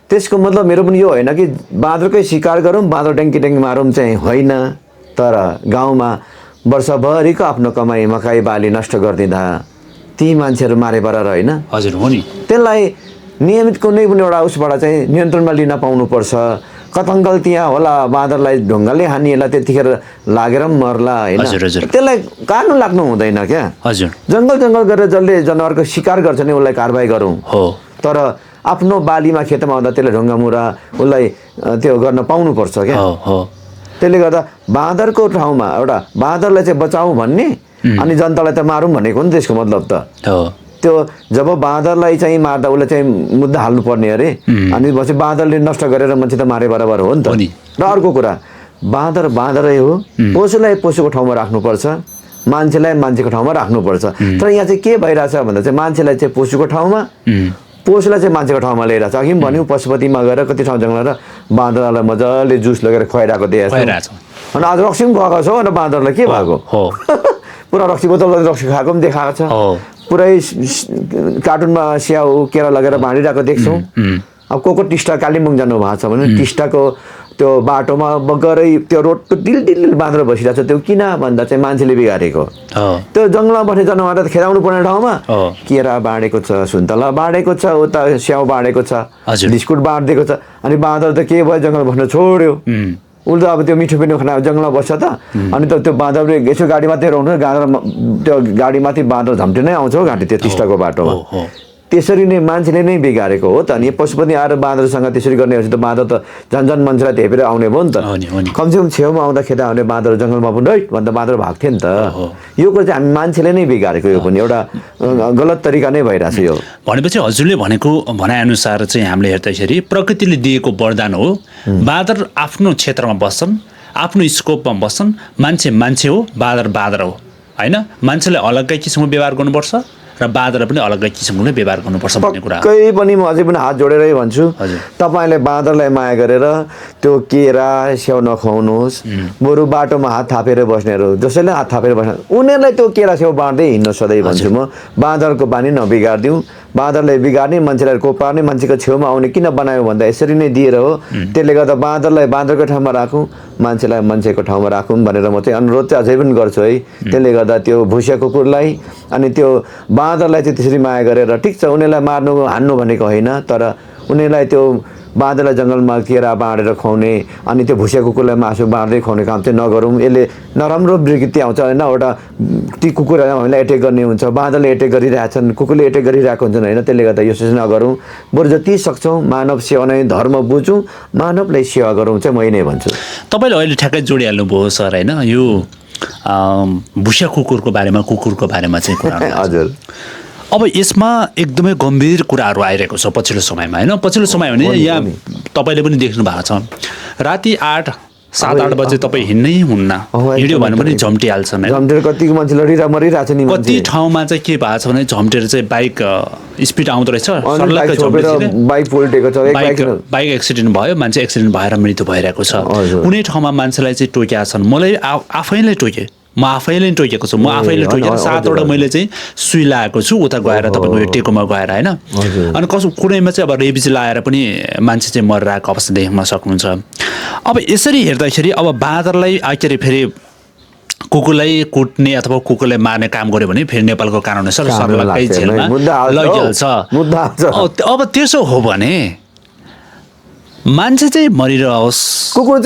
त्यसको मतलब मेरो पनि यो होइन कि बाँदरकै शिकार गरौँ बाँदर ट्याङ्की मारौँ चाहिँ होइन तर गाउँमा वर्षभरिको आफ्नो कमाई मकै बाली नष्ट गरिदिँदा ती मान्छेहरू मारे बराबर होइन हजुर हो नि त्यसलाई नियमित कुनै पनि एउटा उसबाट चाहिँ नियन्त्रणमा लिन पाउनुपर्छ कथङ्कल त्यहाँ होला बाँदरलाई ढुङ्गाले हानिएला त्यतिखेर लागेर पनि मर्ला होइन त्यसलाई कानुन लाग्नु हुँदैन क्या हजुर जङ्गल गरेर जसले जनावरको शिकार गर्छ नि उसलाई कारबाही गरौँ तर आफ्नो बालीमा खेतमा आउँदा त्यसलाई ढुङ्गामुरा उसलाई त्यो गर्न पाउनुपर्छ क्या त्यसले गर्दा बाँदरको ठाउँमा एउटा बाँदरलाई चाहिँ बचाउँ भन्ने अनि जनतालाई त मारौँ भनेको नि त्यसको मतलब त त्यो जब बाँदरलाई चाहिँ मार्दा उसलाई चाहिँ मुद्दा हाल्नुपर्ने अरे अनि पछि बाँदरले नष्ट गरेर मान्छे त मारे बराबर हो नि त र अर्को कुरा बाँदरै हो पशुलाई पशुको ठाउँमा राख्नुपर्छ मान्छेलाई मान्छेको ठाउँमा राख्नुपर्छ तर यहाँ चाहिँ के भइरहेछ भन्दा चाहिँ मान्छेलाई चाहिँ पशुको ठाउँमा पशुलाई चाहिँ मान्छेको ठाउँमा ल्याइरहेछ अघि पनि भन्यौँ पशुपतिमा गएर कति ठाउँ जङ्गल र बाँदरलाई मजाले जुस लगेर खुवाइरहेको देखेको छ अनि आज रक्सी पनि खुवाएको छ अनि बाँदरलाई के भएको पुरा रक्सी बोतल रक्सी खाएको पनि देखाएको छ पुरै कार्टुनमा स्याउ केरा लगेर बाँडिरहेको देख्छौँ अब को टिस्टा कालिम्पोङ जानु भएको छ भने टिस्टाको त्यो बाटोमा गरै त्यो रोडको डिल बाँधेर बसिरहेको छ त्यो किन भन्दा चाहिँ मान्छेले बिगारेको त्यो जङ्गलमा बस्ने जनावर त खेदाउनु पर्ने ठाउँमा केरा बाँडेको छ सुन्तला बाँडेको छ उता स्याउ बाँडेको छ बिस्कुट बाँडिदिएको छ अनि बाँदर त के भयो जङ्गल बस्न छोड्यो उल्टा अब त्यो मिठो पिठो खाना जङ्गलमा बस्छ त अनि त त्यो बाँदरले यसो गाडी माथि रहनु त्यो गाडी माथि बाँदर झम्टे नै आउँछ हौ घाँटी त्यो टिस्टाको बाटोमा त्यसरी नै मान्छेले नै बिगारेको हो त अनि पशुपति आएर बाँदरसँग त्यसरी गर्ने हो भने त बाँदर त झन् मान्छेलाई धेपेर आउने भयो नि त कमसेकम छेउमा आउँदा खेदा आउने बाँदर जङ्गलमा पनि है भन्दा बाँदर भाग्थ्यो नि त यो कुरा चाहिँ हामी मान्छेले नै बिगारेको यो पनि एउटा गलत तरिका नै भइरहेछ यो भनेपछि हजुरले भनेको भनाइअनुसार चाहिँ हामीले हेर्दाखेरि प्रकृतिले दिएको वरदान हो बाँदर आफ्नो क्षेत्रमा बस्छन् आफ्नो स्कोपमा बस्छन् मान्छे हो बाँदर हो होइन मान्छेले अलग्गै किसिमको व्यवहार गर्नुपर्छ र बाँदरले पनि अलग्गै किसिमले व्यवहार गर्नुपर्छ भन्ने कुरा पक्कै पनि म अझै पनि हात जोडेरै भन्छु तपाईँले बाँदरलाई माया गरेर त्यो केरा स्याउ नखुवाउनुहोस् बरु बाटोमा हात थापेर बस्नेहरू जसैले हात थापेर बस्ने उनीहरूलाई त्यो केरा स्याउ बाँड्दै हिँड्न सधैँ भन्छु म बाँदरको बानी नबिगारिदिउँ बाँदरले बिगार्ने मान्छेलाई कोपार्ने मान्छेको छेउमा आउने किन बनायो भन्दा यसरी नै दिएर हो त्यसले गर्दा बाँदरलाई बाँदरको ठाउँमा राखौँ मान्छेलाई मान्छेको ठाउँमा राखौँ भनेर म चाहिँ अनुरोध चाहिँ अझै पनि गर्छु है त्यसले गर्दा त्यो भुसिया कुकुरलाई अनि त्यो बाँदरलाई चाहिँ त्यसरी माया गरेर ठिक छ उनीहरूलाई मार्नु हान्नु भनेको होइन तर उनीहरूलाई त्यो बाँदरलाई जङ्गलमा केरा बाँडेर खुवाउने अनि त्यो भुसिया कुकुरलाई मासु बाँड्दै खुवाउने काम चाहिँ नगरौँ यसले नराम्रो विकृति आउँछ होइन एउटा ती कुकुरहरू हामीलाई एटेक गर्ने हुन्छ बाँदरले एटेक गरिरहेछन् कुकुरले एटेक गरिरहेको हुन्छन् होइन त्यसले गर्दा यो चाहिँ नगरौँ बरु जति सक्छौँ मानव सेवा नै धर्म बुझौँ मानवलाई सेवा गरौँ चाहिँ मै नै भन्छु तपाईँले अहिले ठ्याक्कै जोडिहाल्नुभयो सर होइन यो भुसिया कुकुरको बारेमा चाहिँ कुरा हजुर अब यसमा एकदमै गम्भीर कुराहरू आइरहेको छ पछिल्लो समयमा होइन पछिल्लो समय भने यहाँ तपाईँले पनि देख्नु भएको छ राति 7-8 बजे तपाईँ हिँड्नै हुन्न हिँड्यो भने पनि झम्टिहाल्छन् झम्टेर कतिको मान्छे लडिरहेको मरिरहेछ नि कति ठाउँमा चाहिँ के भएको छ भने झम्टेर चाहिँ बाइक स्पिड आउँदो रहेछ बाइक एक्सिडेन्ट भयो मान्छे एक्सिडेन्ट भएर मृत्यु भइरहेको छ कुनै ठाउँमा मान्छेलाई चाहिँ टोकेका छन् मलाई आफैले टोके म आफैले टोकेको छु म आफैले टोकेर 7वटा मैले चाहिँ सुई लगाएको छु उता गएर तपाईँको यो टेकोमा गएर होइन अनि कुनैमा चाहिँ अब रेबिज लगाएर पनि मान्छे चाहिँ मरिरहेको अवस्था देख्न सक्नुहुन्छ अब यसरी हेर्दाखेरि अब बाँदरलाई के अरे फेरि कुकुरलाई कुट्ने अथवा कुकुरलाई मार्ने काम गर्यो भने फेरि नेपालको कानुन सरलकै जेलमा लगिहाल्छ अब त्यसो हो भने मान्छे चाहिँ मरिरहोस् कुकुर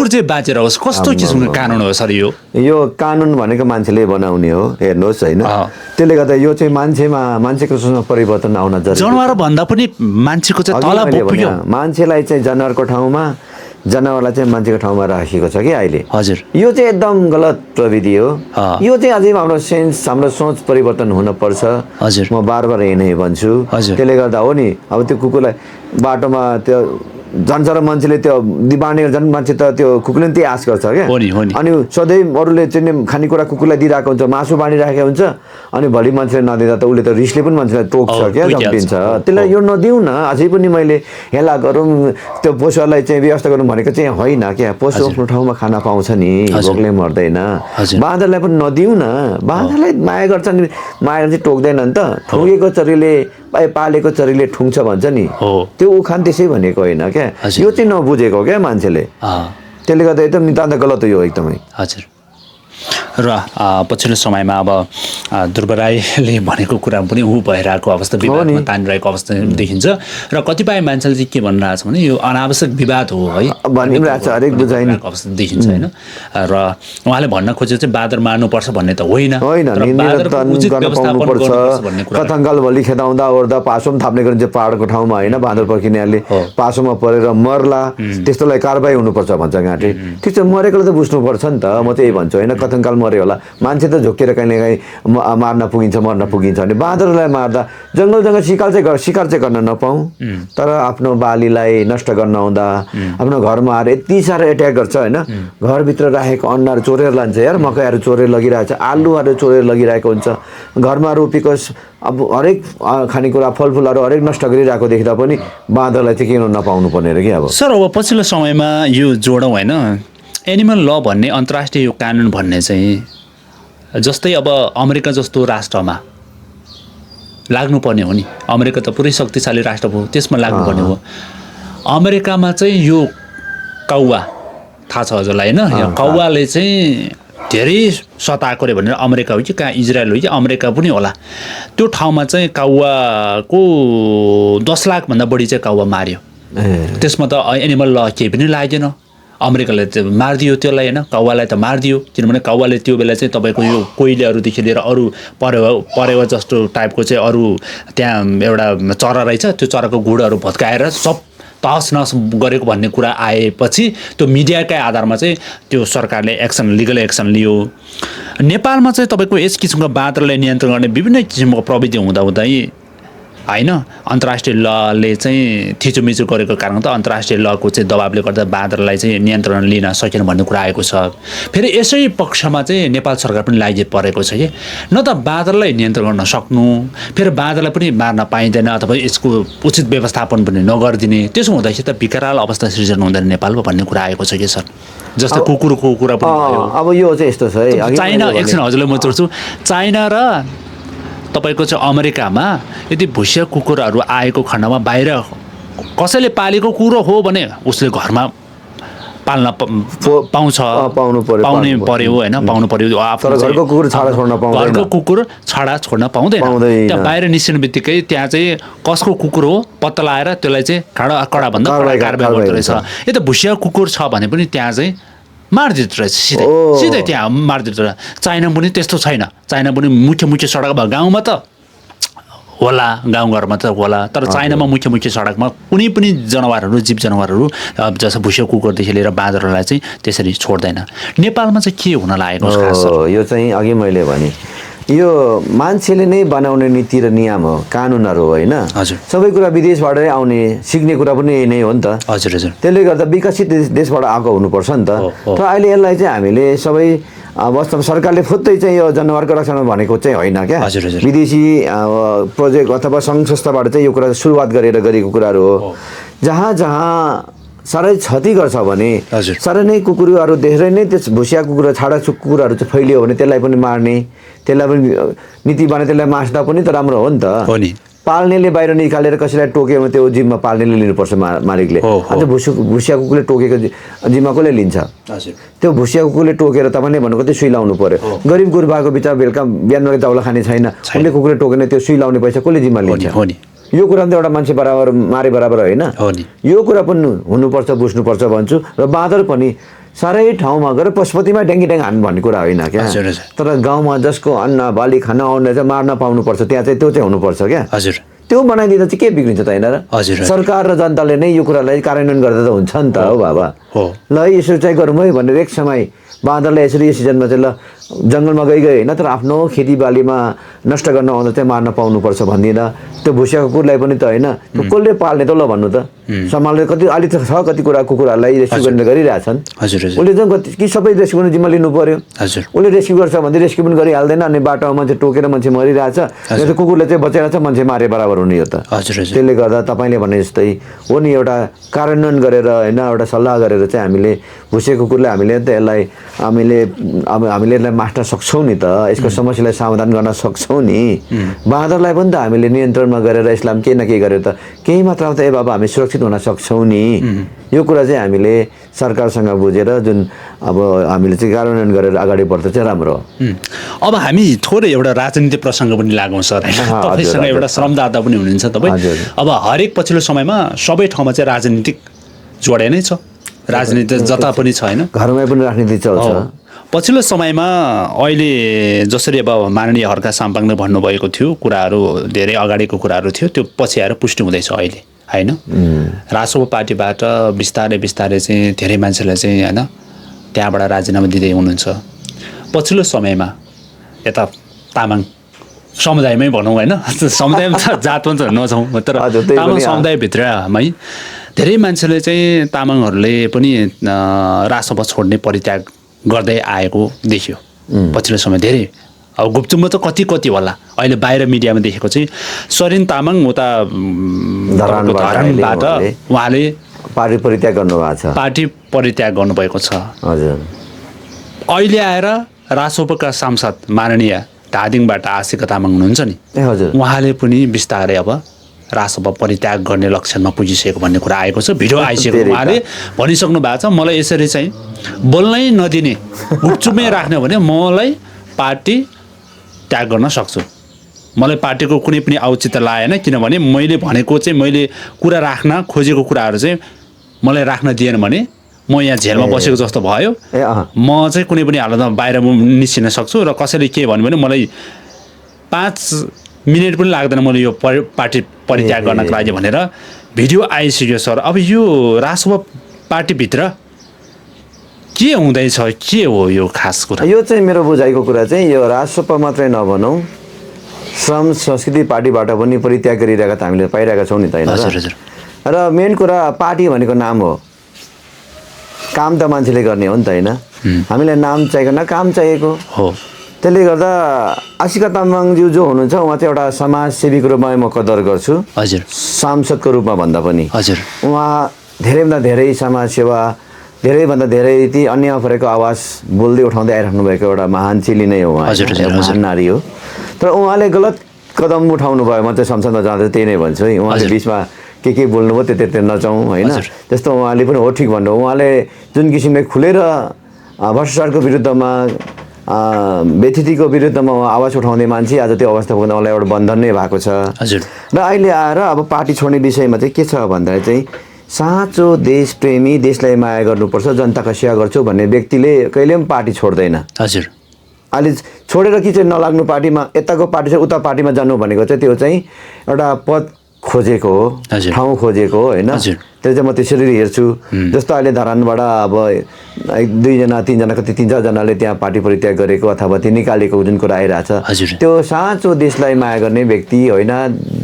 चाहिँ बाँचिरहोस् कस्तो किसिमको कानुन हो सर यो कानुन भनेको मान्छेले बनाउने हो हेर्नुहोस् होइन त्यसले गर्दा यो चाहिँ मान्छेको सोचमा परिवर्तन आउन जरुरी जनावर भन्दा पनि मान्छेको चाहिँ तल पुग्यो मान्छेलाई चाहिँ जनावरको ठाउँमा जनावरलाई चाहिँ मान्छेको ठाउँमा राखेको छ कि अहिले हजुर यो चाहिँ एकदम गलत प्रविधि हो यो चाहिँ अझै हाम्रो सोच परिवर्तन हुनपर्छ हजुर म बार यही नै भन्छु त्यसले गर्दा हो नि अब त्यो कुकुरलाई बाटोमा त्यो जान्छ र मान्छेले त्यो बाँड्ने झन् मान्छे त त्यो कुकुरले त्यही आश गर्छ क्या अनि सधैँ अरूले चाहिँ खानेकुरा कुकुरलाई दिइरहेको हुन्छ मासु बाँडिराखेको हुन्छ अनि भोलि मान्छेले नदिँदा त उसले त रिसले पनि मान्छेलाई टोक्छ क्या जम्पिन्छ त्यसलाई यो नदिउँ न अझै पनि मैले हेला गरौँ त्यो पशुहरूलाई चाहिँ व्यवस्था गरौँ भनेको चाहिँ होइन क्या पशु आफ्नो ठाउँमा खाना पाउँछ नि भोकले मर्दैन बाँदरलाई पनि नदिउँ न बाँदरलाई माया गर्छ नि माया चाहिँ टोक्दैन नि त ठोकेको चरीले पालेको चरीले ठुङ्छ भन्छ नि त्यो उखान त्यसै भनेको होइन क्या यो चाहिँ नबुझेको क्या मान्छेले त्यसले गर्दा एकदम नितान्त गलत हो यो एकदमै हजुर र पछिल्लो समयमा अब ध्रुव राईले भनेको कुरा पनि ऊ भइरहेको अवस्था विवादमा तानिरहेको अवस्था देखिन्छ र कतिपय मान्छेले चाहिँ के भनिरहेको छ भने यो अनावश्यक विवाद हो है अवस्था देखिन्छ होइन र उहाँले भन्न खोजेको चाहिँ बाँदर मार्नुपर्छ भन्ने त होइन कथङ्काल भोलि खेदाउँदा ओर्दा पासो पनि थाप्ने गरिन्छ पहाडको ठाउँमा होइन बाँदर पर्खिनेहरूले पासोमा परेर मर्ला त्यस्तोलाई कारबाही हुनुपर्छ भन्छ घाँटी ठिक छ मरेकोले त बुझ्नुपर्छ नि त म त्यही भन्छु होइन कथङ्काल मर्यो होला मान्छे त झोकेर कहिलेकाहीँ मार्न पुगिन्छ मर्न पुगिन्छ भने बाँदरलाई मार्दा जङ्गल शिकार चाहिँ गर्न नपाऊँ तर आफ्नो बालीलाई नष्ट गर्न आउँदा आफ्नो घरमा आएर यति साह्रो एट्याक गर्छ होइन घरभित्र राखेको अन्नहरू चोरेर लान्छ यार मकैहरू चोरेर लगिरहेको छ आलुहरू चोरेर लगिरहेको हुन्छ घरमा रोपेको अब हरेक खानेकुरा फलफुलहरू हरेक नष्ट गरिरहेको देख्दा पनि बाँदरलाई चाहिँ किन नपाउनु पर्ने र कि अब सर अब पछिल्लो समयमा यो जोडौँ होइन एनिमल ल भन्ने अन्तर्राष्ट्रिय यो कानुन भन्ने चाहिँ जस्तै अब अमेरिका जस्तो राष्ट्रमा लाग्नुपर्ने हो नि अमेरिका त पुरै शक्तिशाली राष्ट्र हो त्यसमा लाग्नुपर्ने हो अमेरिकामा चाहिँ यो कौवा थाहा छ हजुरलाई होइन यो कौवाले चाहिँ धेरै सताएको रे भनेर अमेरिका हो कि कहाँ इजरायल हो कि अमेरिका पनि होला त्यो ठाउँमा चाहिँ कौवाको 10 लाखभन्दा बढी चाहिँ कौवा मार्यो त्यसमा त एनिमल ल केही पनि लागेन अमेरिकाले त मारिदियो त्यसलाई होइन कौवालाई त मारिदियो किनभने कौवाले त्यो बेला चाहिँ तपाईँको यो कोइलेहरूदेखि लिएर अरू परेवा जस्तो टाइपको चाहिँ अरू त्यहाँ एउटा चरा रहेछ त्यो चराको गुडहरू भत्काएर सब तहस नहस गरेको भन्ने कुरा आएपछि त्यो मिडियाकै आधारमा चाहिँ त्यो सरकारले लिगल एक्सन लियो नेपालमा चाहिँ तपाईँको यस किसिमको बाँदरलाई नियन्त्रण गर्ने विभिन्न किसिमको प्रविधि हुँदाहुँदै होइन अन्तर्राष्ट्रिय लले चाहिँ थिचोमिचो गरेको कारण त अन्तर्राष्ट्रिय लको चाहिँ दबावले गर्दा बाँदरलाई चाहिँ नियन्त्रण लिन सकेन भन्ने कुरा आएको छ फेरि यसै पक्षमा चाहिँ नेपाल सरकार पनि लागि परेको छ कि न त बाँदरलाई नियन्त्रण गर्न सक्नु फेरि बाँदरलाई पनि मार्न पाइँदैन अथवा यसको उचित व्यवस्थापन पनि नगरिदिने त्यसो हुँदाखेरि त विकराल अवस्था सृजना हुँदैन नेपालमा भन्ने कुरा आएको छ कि सर जस्तै कुकुरको कुरा पनि भयो अब यो चाहिँ यस्तो छ है चाइना एकछिन हजुरलाई म जोड्छु चाइना र तपाईँको चाहिँ अमेरिकामा यदि भुसिया कुकुरहरू आएको खण्डमा बाहिर कसैले पालेको कुरो हो भने उसले घरमा पाल्न पाउने पर्यो होइन पाउनु पर्यो घरको कुकुर छाडा छोड्न पाउँदैन त्यहाँ बाहिर निस्किने बित्तिकै त्यहाँ चाहिँ कसको कुकुर हो पत्ता लगाएर त्यसलाई चाहिँ कडाभन्दा कडा कारबाही गर्दो रहेछ यता भुसिया कुकुर छ भने पनि त्यहाँ चाहिँ मारिदिँदो रहेछ सिधै त्यहाँ मारिदिँदो रहेछ चाइना पनि त्यस्तो छैन चाइना पनि मुख्य सडक भयो गाउँमा त होला गाउँघरमा त होला तर चाइनामा मुख्य सडकमा कुनै पनि जनावरहरू जीव जनावरहरू जस्तो भुसिया कुकुरदेखि लिएर बाँदरहरूलाई चाहिँ त्यसरी छोड्दैन नेपालमा चाहिँ के हुन लागेको यो चाहिँ अघि मैले भने यो मान्छेले नै बनाउने नीति र नियम हो कानुनहरू हो होइन सबै कुरा विदेशबाटै आउने सिक्ने कुरा पनि यही नै हो नि त हजुर हजुर त्यसले गर्दा विकसित देशबाट आएको हुनुपर्छ नि त तर अहिले यसलाई चाहिँ हामीले सबै वास्तवमा सरकारले फुत्तै चाहिँ यो जनावरको रक्षण भनेको चाहिँ होइन क्या विदेशी प्रोजेक्ट अथवा सङ्घ संस्थाबाट चाहिँ यो कुरा सुरुवात गरेको कुराहरू हो जहाँ साह्रै क्षति गर्छ भने साह्रै नै कुकुरहरू धेरै नै त्यस भुसिया कुकुर छाडा कुकुरहरू चाहिँ फैलियो भने त्यसलाई पनि मार्ने त्यसलाई पनि नीति बनाए त्यसलाई मास्दा पनि त राम्रो हो नि त पाल्नेले बाहिर निकालेर कसैलाई टोक्यो भने त्यो जिम्मा पाल्नेले लिनुपर्छ मालिकले अन्त भुसिया कुकुरले टोकेको जिम्मा कसले लिन्छ त्यो भुसिया कुकुरले टोकेर तपाईँले भनेको त्यो सुई लाउनु पर्यो गरिब गुरुबाको बिचमा बेलुका बिहान बेलुका दाउला खाने छैन उसले कुकुरले टोकेन त्यो सुई लाउने पैसा कसले जिम्मा लिन्छ यो कुरा त एउटा मान्छे बराबर मारे बराबर होइन यो कुरा पनि हुनुपर्छ बुझ्नुपर्छ भन्छु र बाँदर पनि साह्रै ठाउँमा गएर पशुपतिमा ड्याङ्गी हान्नु भन्ने कुरा होइन क्या तर गाउँमा जसको अन्न बाली खान आउने चाहिँ मार्न पाउनुपर्छ त्यहाँ चाहिँ त्यो चाहिँ हुनुपर्छ क्या त्यो बनाइदिँदा चाहिँ के बिग्रिन्छ त होइन र सरकार र जनताले नै यो कुरालाई कार्यान्वयन गर्दा त हुन्छ नि त हो बाबा ल यसो चाहिँ गरौँ है भनेर एक समय बाँदरलाई यसरी यो सिजनमा चाहिँ ल जङ्गलमा गइ होइन तर आफ्नो खेतीबालीमा नष्ट गर्न आउँदा चाहिँ मार्न पाउनुपर्छ भन्दिनँ त्यो भुसिया कुकुरलाई पनि त होइन त्यो कसले पाल्ने त ल भन्नु त सम्हाल्ने कति अलिक छ कति कुरा कुकुरहरूलाई रेस्क्यु गर्ने गरिरहेछन् उसले चाहिँ कि सबै रेस्क्यु गर्ने जिम्मा लिनु पर्यो उसले रेस्क्यु गर्छ भने रेस्क्यु पनि गरिहाल्दैन अनि बाटोमा मान्छे टोकेर मान्छे मरिरहेछ यो कुकुरले चाहिँ बचाइरहेछ मान्छे मारे बराबर हुने हो त त्यसले गर्दा तपाईँले भने जस्तै हो नि एउटा कार्यान्वयन गरेर होइन एउटा सल्लाह गरेर चाहिँ हामीले भुसिया कुकुरलाई हामीले त यसलाई हामीले यसलाई मास्न सक्छौँ नि त यसको समस्यालाई समाधान गर्न सक्छौँ नि बाँदरलाई पनि त हामीले नियन्त्रणमा गरेर यसलाई केही न केही गरेर त केही मात्रामा त ए बाबा हामी सुरक्षित हुन सक्छौँ नि यो कुरा चाहिँ हामीले सरकारसँग बुझेर जुन अब हामीले चाहिँ कार्यान्वयन गरेर अगाडि बढ्दा चाहिँ राम्रो हो अब हामी थोरै एउटा राजनीतिक प्रसङ्ग पनि लागौँ सर तपाईँसँग एउटा श्रमदाता पनि हुनुहुन्छ तपाईँ अब हरेक पछिल्लो समयमा सबै ठाउँमा चाहिँ राजनीतिक जोडे नै छ राजनीति जता पनि छ होइन घरमै पनि राजनीति चल्छ पछिल्लो समयमा अहिले जसरी अब माननीय हर्का साम्पाङले भन्नुभएको थियो कुराहरू धेरै अगाडिको कुराहरू थियो त्यो पछि आएर पुष्टि हुँदैछ अहिले होइन रासोपा पार्टीबाट बिस्तारै चाहिँ धेरै मान्छेलाई चाहिँ होइन त्यहाँबाट राजीनामा दिँदै हुनुहुन्छ पछिल्लो समयमा यता तामाङ समुदायमै भनौँ होइन समुदायमा त जातमा त नजाउँ तर तामाङ समुदायभित्रमै धेरै मान्छेले चाहिँ तामाङहरूले पनि रासोपा छोड्ने परित्याग गर्दै आएको देखियो पछिल्लो समय धेरै अब गुप्चुङमा त कति होला अहिले बाहिर मिडियामा देखेको चाहिँ सरिन तामाङ उता धरानबाट उहाँले पार्टी परित्याग गर्नुभएको छ हजुर अहिले आएर रासोपाका सांसद माननीय धादिङबाट आशिका तामाङ हुनुहुन्छ नि हजुर उहाँले पनि बिस्तारै अब राजसभा परित्याग गर्ने लक्षणमा पुगिसकेको भन्ने कुरा आएको छ भिडियो आइसकेको उहाँले भनिसक्नु भएको छ मलाई यसरी चाहिँ बोल्नै नदिने गुपचुपमै राख्ने हो भने मलाई पार्टी त्याग गर्न सक्छु मलाई पार्टीको कुनै पनि औचित्य लागेन किनभने मैले भनेको चाहिँ मैले कुरा राख्न खोजेको कुराहरू चाहिँ मलाई राख्न दिएन भने म यहाँ झेलमा बसेको जस्तो भयो म चाहिँ कुनै पनि हालतमा बाहिर निस्किन सक्छु र कसैले के भन्यो भने मलाई 5 मिनट पनि लाग्दैन मैले यो पार्टी परित्याग गर्नको लागि भनेर भिडियो आइसक्यो सर अब यो राजसभा पार्टीभित्र के हुँदैछ के हो यो खास कुरा यो चाहिँ मेरो बुझाइको कुरा चाहिँ यो राजसभा मात्रै नभनौँ श्रम संस्कृति पार्टीबाट पनि परित्याग गरिरहेका त हामीले पाइरहेका छौँ नि त होइन र मेन कुरा पार्टी भनेको नाम हो काम त मान्छेले गर्ने हो नि त होइन हामीलाई नाम चाहिएको न काम चाहिएको हो त्यसले गर्दा आशिका तामाङज्यू जो हुनुहुन्छ उहाँ चाहिँ एउटा समाजसेवीको रूपमा म कदर गर्छु हजुर सांसदको रूपमा भन्दा पनि हजुर उहाँ धेरैभन्दा धेरै समाजसेवा धेरैभन्दा धेरै ती अन्य परेको आवाज बोल्दै उठाउँदै आइराख्नु भएको एउटा महान चेली नै हो उहाँ महान नारी हो तर उहाँले गलत कदम उठाउनु भयो म चाहिँ संसदमा जाँदा त्यही नै भन्छु है उहाँले बिचमा के बोल्नुभयो त्यो नचाउँ होइन त्यस्तो उहाँले पनि हो ठिक भन्नु उहाँले जुन किसिमले खुलेर भ्रष्टाचारको विरुद्धमा व्यथितिको विरुद्धमा आवाज उठाउने मान्छे आज त्यो अवस्था पुग्दा उहाँलाई एउटा बन्धन नै भएको छ र अहिले आएर अब पार्टी छोड्ने विषयमा चाहिँ के छ भन्दाखेरि चाहिँ साँचो देशप्रेमी देशलाई माया गर्नुपर्छ जनताको सेवा गर्छु भन्ने व्यक्तिले कहिले पनि पार्टी छोड्दैन हजुर अहिले छोडेर कि चाहिँ नलाग्नु पार्टीमा यताको पार्टी चाहिँ उता पार्टीमा जानु भनेको चाहिँ त्यो चाहिँ एउटा पद खोजेको हो ठाउँ खोजेको हो होइन त्यो चाहिँ म त्यसरी हेर्छु जस्तो अहिले धरानबाट अब 1 2 जना 3 जना कति 3 4 जनाले त्यहाँ पार्टी परित्याग गरेको अथवा त्यो निकालेको जुन कुरा आइरहेछ त्यो साँचो देशलाई माया गर्ने व्यक्ति होइन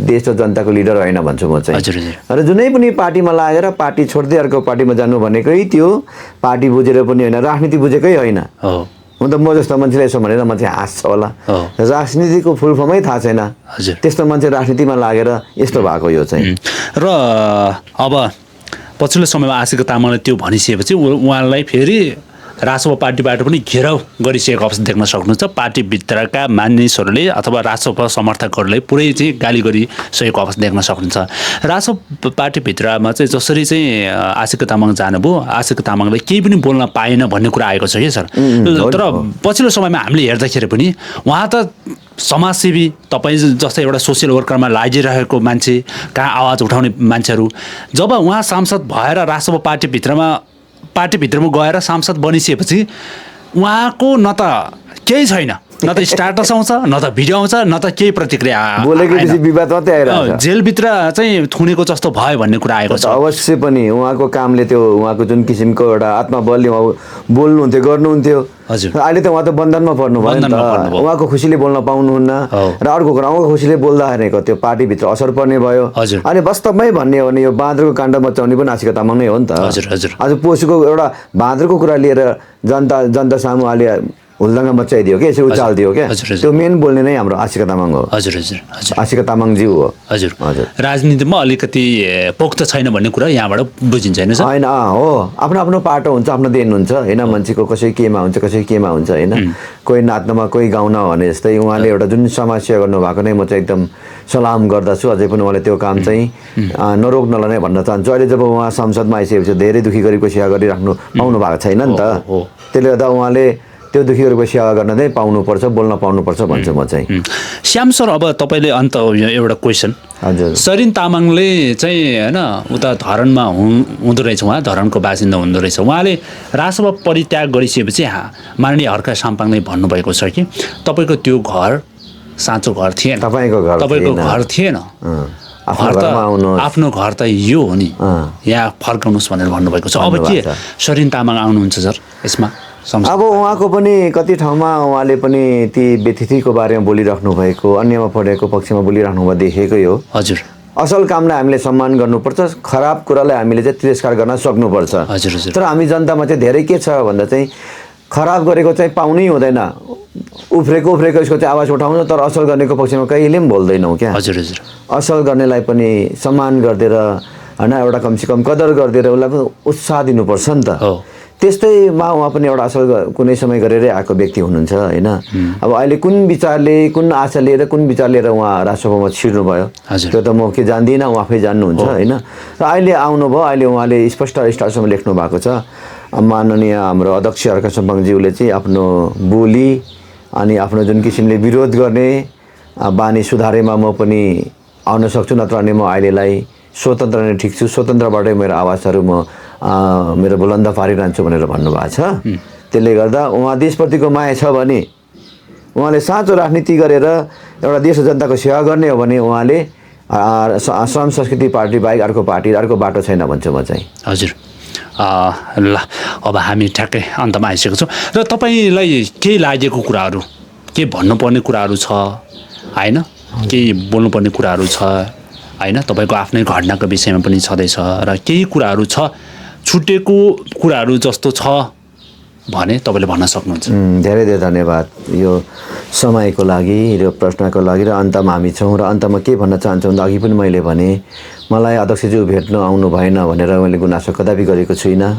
देश र जनताको लिडर होइन भन्छु म चाहिँ र जुनै पनि पार्टीमा लागेर पार्टी छोड्दै अर्को पार्टीमा जानु भनेकै त्यो पार्टी बुझेर पनि होइन राजनीति बुझेकै होइन हुन त म जस्तो मान्छेले यसो भनेर मान्छे हाँस्छ होला राजनीतिको फुल फर्मै थाहा छैन त्यस्तो मान्छे राजनीतिमा लागेर यस्तो भएको यो चाहिँ र अब पछिल्लो समयमा आशिका तामाङले त्यो भनिसकेपछि उहाँलाई फेरि राजसभा पार्टीबाट पनि घेराउ गरिसकेको अवस्था देख्न सक्नुहुन्छ पार्टीभित्रका मानिसहरूले अथवा राजसभा समर्थकहरूले पुरै चाहिँ गाली गरिसकेको अवस्था देख्न सक्नुहुन्छ राजसभा पार्टीभित्रमा चाहिँ जसरी चाहिँ आशिका तामाङ जानुभयो आशिका तामाङले केही पनि बोल्न पाएन भन्ने कुरा आएको छ कि सर तर पछिल्लो समयमा हामीले हेर्दाखेरि पनि उहाँ त समाजसेवी तपाईँ जस्तै एउटा सोसियल वर्करमा लागिरहेको मान्छे कहाँ आवाज उठाउने मान्छेहरू जब उहाँ सांसद भएर राजसभा पार्टीभित्रमा गएर सांसद बनिसकेपछि उहाँको न त केही छैन न त स्टाटस आउँछ न त भिडियो आउँछ न त केही प्रतिक्रिया विवाद मात्रै आइरहेको जेलभित्र चाहिँ थुनेको जस्तो भयो भन्ने कुरा आएको छ अवश्य पनि उहाँको कामले त्यो उहाँको जुन किसिमको एउटा आत्मबलले उहाँ बोल्नुहुन्थ्यो गर्नुहुन्थ्यो अहिले त उहाँ त बन्धनमा पर्नु भयो नि त उहाँको खुसीले बोल्न पाउनुहुन्न र अर्को कुरा उहाँको खुसीले बोल्दाखेरिको त्यो पार्टीभित्र असर पर्ने भयो अनि वास्तवमै भन्ने हो भने यो बाँदरको काण्ड मचाउने पनि आशिका तामाङ नै हो नि त आज पशुको एउटा बाँदरको कुरा लिएर जनता सामु अलि हुल्दङ्ग मचाइदियो कि यसरी उचालिदियो क्या त्यो मेन बोल्ने नै हाम्रो आशिका तामाङ हो आशिका तामाङज्यू हो राजनीतिमा अलिकति पोख्त छैन भन्ने कुरा यहाँबाट बुझिन्छ होइन हो आफ्नो आफ्नो पाटो हुन्छ आफ्नो देन हुन्छ होइन मान्छेको कसै केमा हुन्छ कसै केमा हुन्छ होइन कोही नाच्नमा कोही गाउन भने जस्तै उहाँले एउटा जुन समस्या गर्नुभएको नै म चाहिँ एकदम सलाम गर्दछु अझै पनि उहाँले त्यो काम चाहिँ नरोक्नलाई नै भन्न चाहन्छु अहिले जब उहाँ संसदमा आइसकेपछि धेरै दुखी गरिबको सेवा गरिराख्नु पाउनु भएको छैन नि त त्यसले गर्दा उहाँले त्यो दुखीहरूको सेवा गर्न नै पाउनुपर्छ बोल्न पाउनुपर्छ भन्छु म चाहिँ श्याम सर अब तपाईँले अन्त एउटा क्वेसन हजुर सरिन तामाङले चाहिँ होइन उता धरानमा हुँदो रहेछ उहाँ धरानको बासिन्दा हुँदो रहेछ उहाँले राजसभा परित्याग गरिसकेपछि माननीय हर्का साम्पाङले भन्नुभएको छ कि तपाईँको त्यो घर साँचो घर थिएन तपाईँको घर थिएन आफ्नो घर त यो हो नि यहाँ फर्काउनुहोस् भनेर भन्नुभएको छ अब के सरिन तामाङ आउनुहुन्छ सर यसमा अब उहाँको पनि कति ठाउँमा उहाँले पनि ती व्यथितिको बारेमा बोलिराख्नु भएको अन्यमा पढेको पक्षमा बोलिराख्नु भएको देखेकै हो हजुर असल कामलाई हामीले सम्मान गर्नुपर्छ खराब कुरालाई हामीले चाहिँ तिरस्कार गर्न सक्नुपर्छ तर हामी जनतामा चाहिँ धेरै के छ भन्दा चाहिँ खराब गरेको चाहिँ पाउनै हुँदैन उफ्रेको यसको चाहिँ आवाज उठाउनु तर असल गर्नेको पक्षमा कहिले पनि बोल्दैनौँ क्या असल गर्नेलाई पनि सम्मान गरिदिएर होइन एउटा कमसेकम कदर गरिदिएर उसलाई पनि उत्साह दिनुपर्छ नि त त्यस्तैमा उहाँ पनि एउटा असल कुनै समय गरेरै आएको व्यक्ति हुनुहुन्छ होइन। अब अहिले कुन विचारले कुन आशा लिएर कुन विचार लिएर उहाँ राष्ट्रसभामा छिर्नुभयो त्यो त म के जान्दिनँ, उहाँ आफै जान्नुहुन्छ होइन। र अहिले आउनुभयो, अहिले उहाँले स्पष्ट स्टार्समा लेख्नु भएको छ, माननीय हाम्रो अध्यक्ष अर्का सम्पङज्यूले चाहिँ आफ्नो बोली अनि आफ्नो जुन किसिमले विरोध गर्ने बानी सुधारेमा म पनि आउन सक्छु, नत्र भने म अहिलेलाई स्वतन्त्र नै ठिक छु, स्वतन्त्रबाटै मेरो आवाजहरू म मेरो बुलन्द पारिरहन्छु भनेर भन्नुभएको छ। त्यसले गर्दा उहाँ देशप्रतिको माया छ भने, उहाँले साँचो राजनीति गरेर एउटा देश र जनताको सेवा गर्ने हो भने उहाँले श्रम संस्कृति पार्टी बाहेक अर्को पार्टी अर्को बाटो छैन भन्छु म चाहिँ। हजुर, ल अब हामी ठ्याक्कै अन्तमा आइसकेको छौँ र तपाईँलाई केही लागेको कुराहरू, के भन्नुपर्ने कुराहरू छ होइन, केही बोल्नुपर्ने कुराहरू छ होइन, तपाईँको आफ्नै घटनाको विषयमा पनि छँदैछ र केही कुराहरू छ छुटेको कुराहरू जस्तो छ भने तपाईँले भन्न सक्नुहुन्छ। धेरै धेरै धन्यवाद यो समयको लागि, यो प्रश्नको लागि। र अन्तमा हामी छौँ र अन्तमा के भन्न चाहन्छु भन्दा अघि पनि मैले भने मलाई अध्यक्षज्यू भेट्न आउनु भएन भनेर मैले गुनासो कदापि गरेको छुइनँ,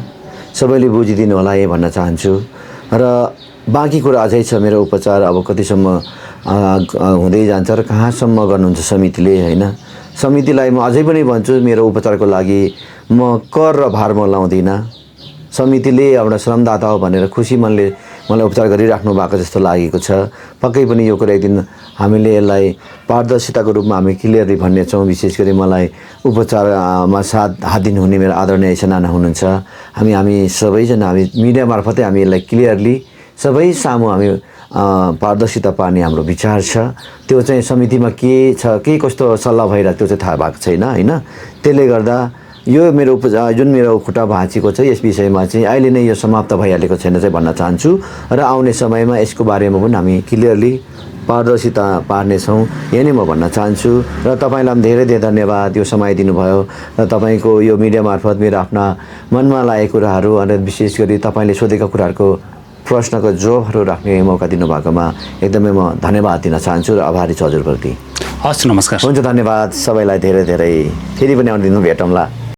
सबैले बुझिदिनु होला यही भन्न चाहन्छु। र बाँकी कुरा अझै छ, मेरो उपचार अब कतिसम्म हुँदै जान्छ र कहाँसम्म गर्नुहुन्छ समितिले होइन। समितिलाई म अझै पनि भन्छु मेरो उपचारको लागि म कर र भार म लाउँदिनँ, समितिले एउटा श्रमदाता हो भनेर खुसी मनले मलाई उपचार गरिराख्नु भएको जस्तो लागेको छ। पक्कै पनि यो कुरा एक दिन हामीले यसलाई पारदर्शिताको रूपमा हामी क्लियरली भन्नेछौँ। विशेष गरी मलाई उपचारमा हात दिनुहुने मेरो आदरणीय सनाना हुनुहुन्छ, हामी सबैजना हामी मिडिया मार्फतै हामी यसलाई क्लियरली सबै सामु हामी पारदर्शिता पार्ने हाम्रो विचार छ। त्यो चाहिँ समितिमा के छ, के कस्तो सल्लाह भइरहेको त्यो चाहिँ थाहा भएको छैन होइन। त्यसले गर्दा यो मेरो जुन मेरो खुट्टा भाँचेको छ यस विषयमा चाहिँ अहिले नै यो समाप्त भइहालेको छैन चाहिँ भन्न चाहन्छु। र आउने समयमा यसको बारेमा पनि हामी क्लियरली पारदर्शिता पार्नेछौँ, यही नै म भन्न चाहन्छु। र तपाईँलाई पनि धेरै धेरै धन्यवाद यो समय दिनुभयो र तपाईँको यो मिडिया मार्फत मेरो आफ्ना मनमा लागेको कुराहरू अनि विशेष गरी तपाईँले सोधेका कुराहरूको प्रश्नको जवाबहरू राख्ने मौका दिनुभएकोमा एकदमै म धन्यवाद दिन चाहन्छु र आभारी छु हजुरप्रति। हस्, नमस्कार। हुन्छ, धन्यवाद सबैलाई धेरै धेरै। फेरि पनि आउने दिन भेटौँला।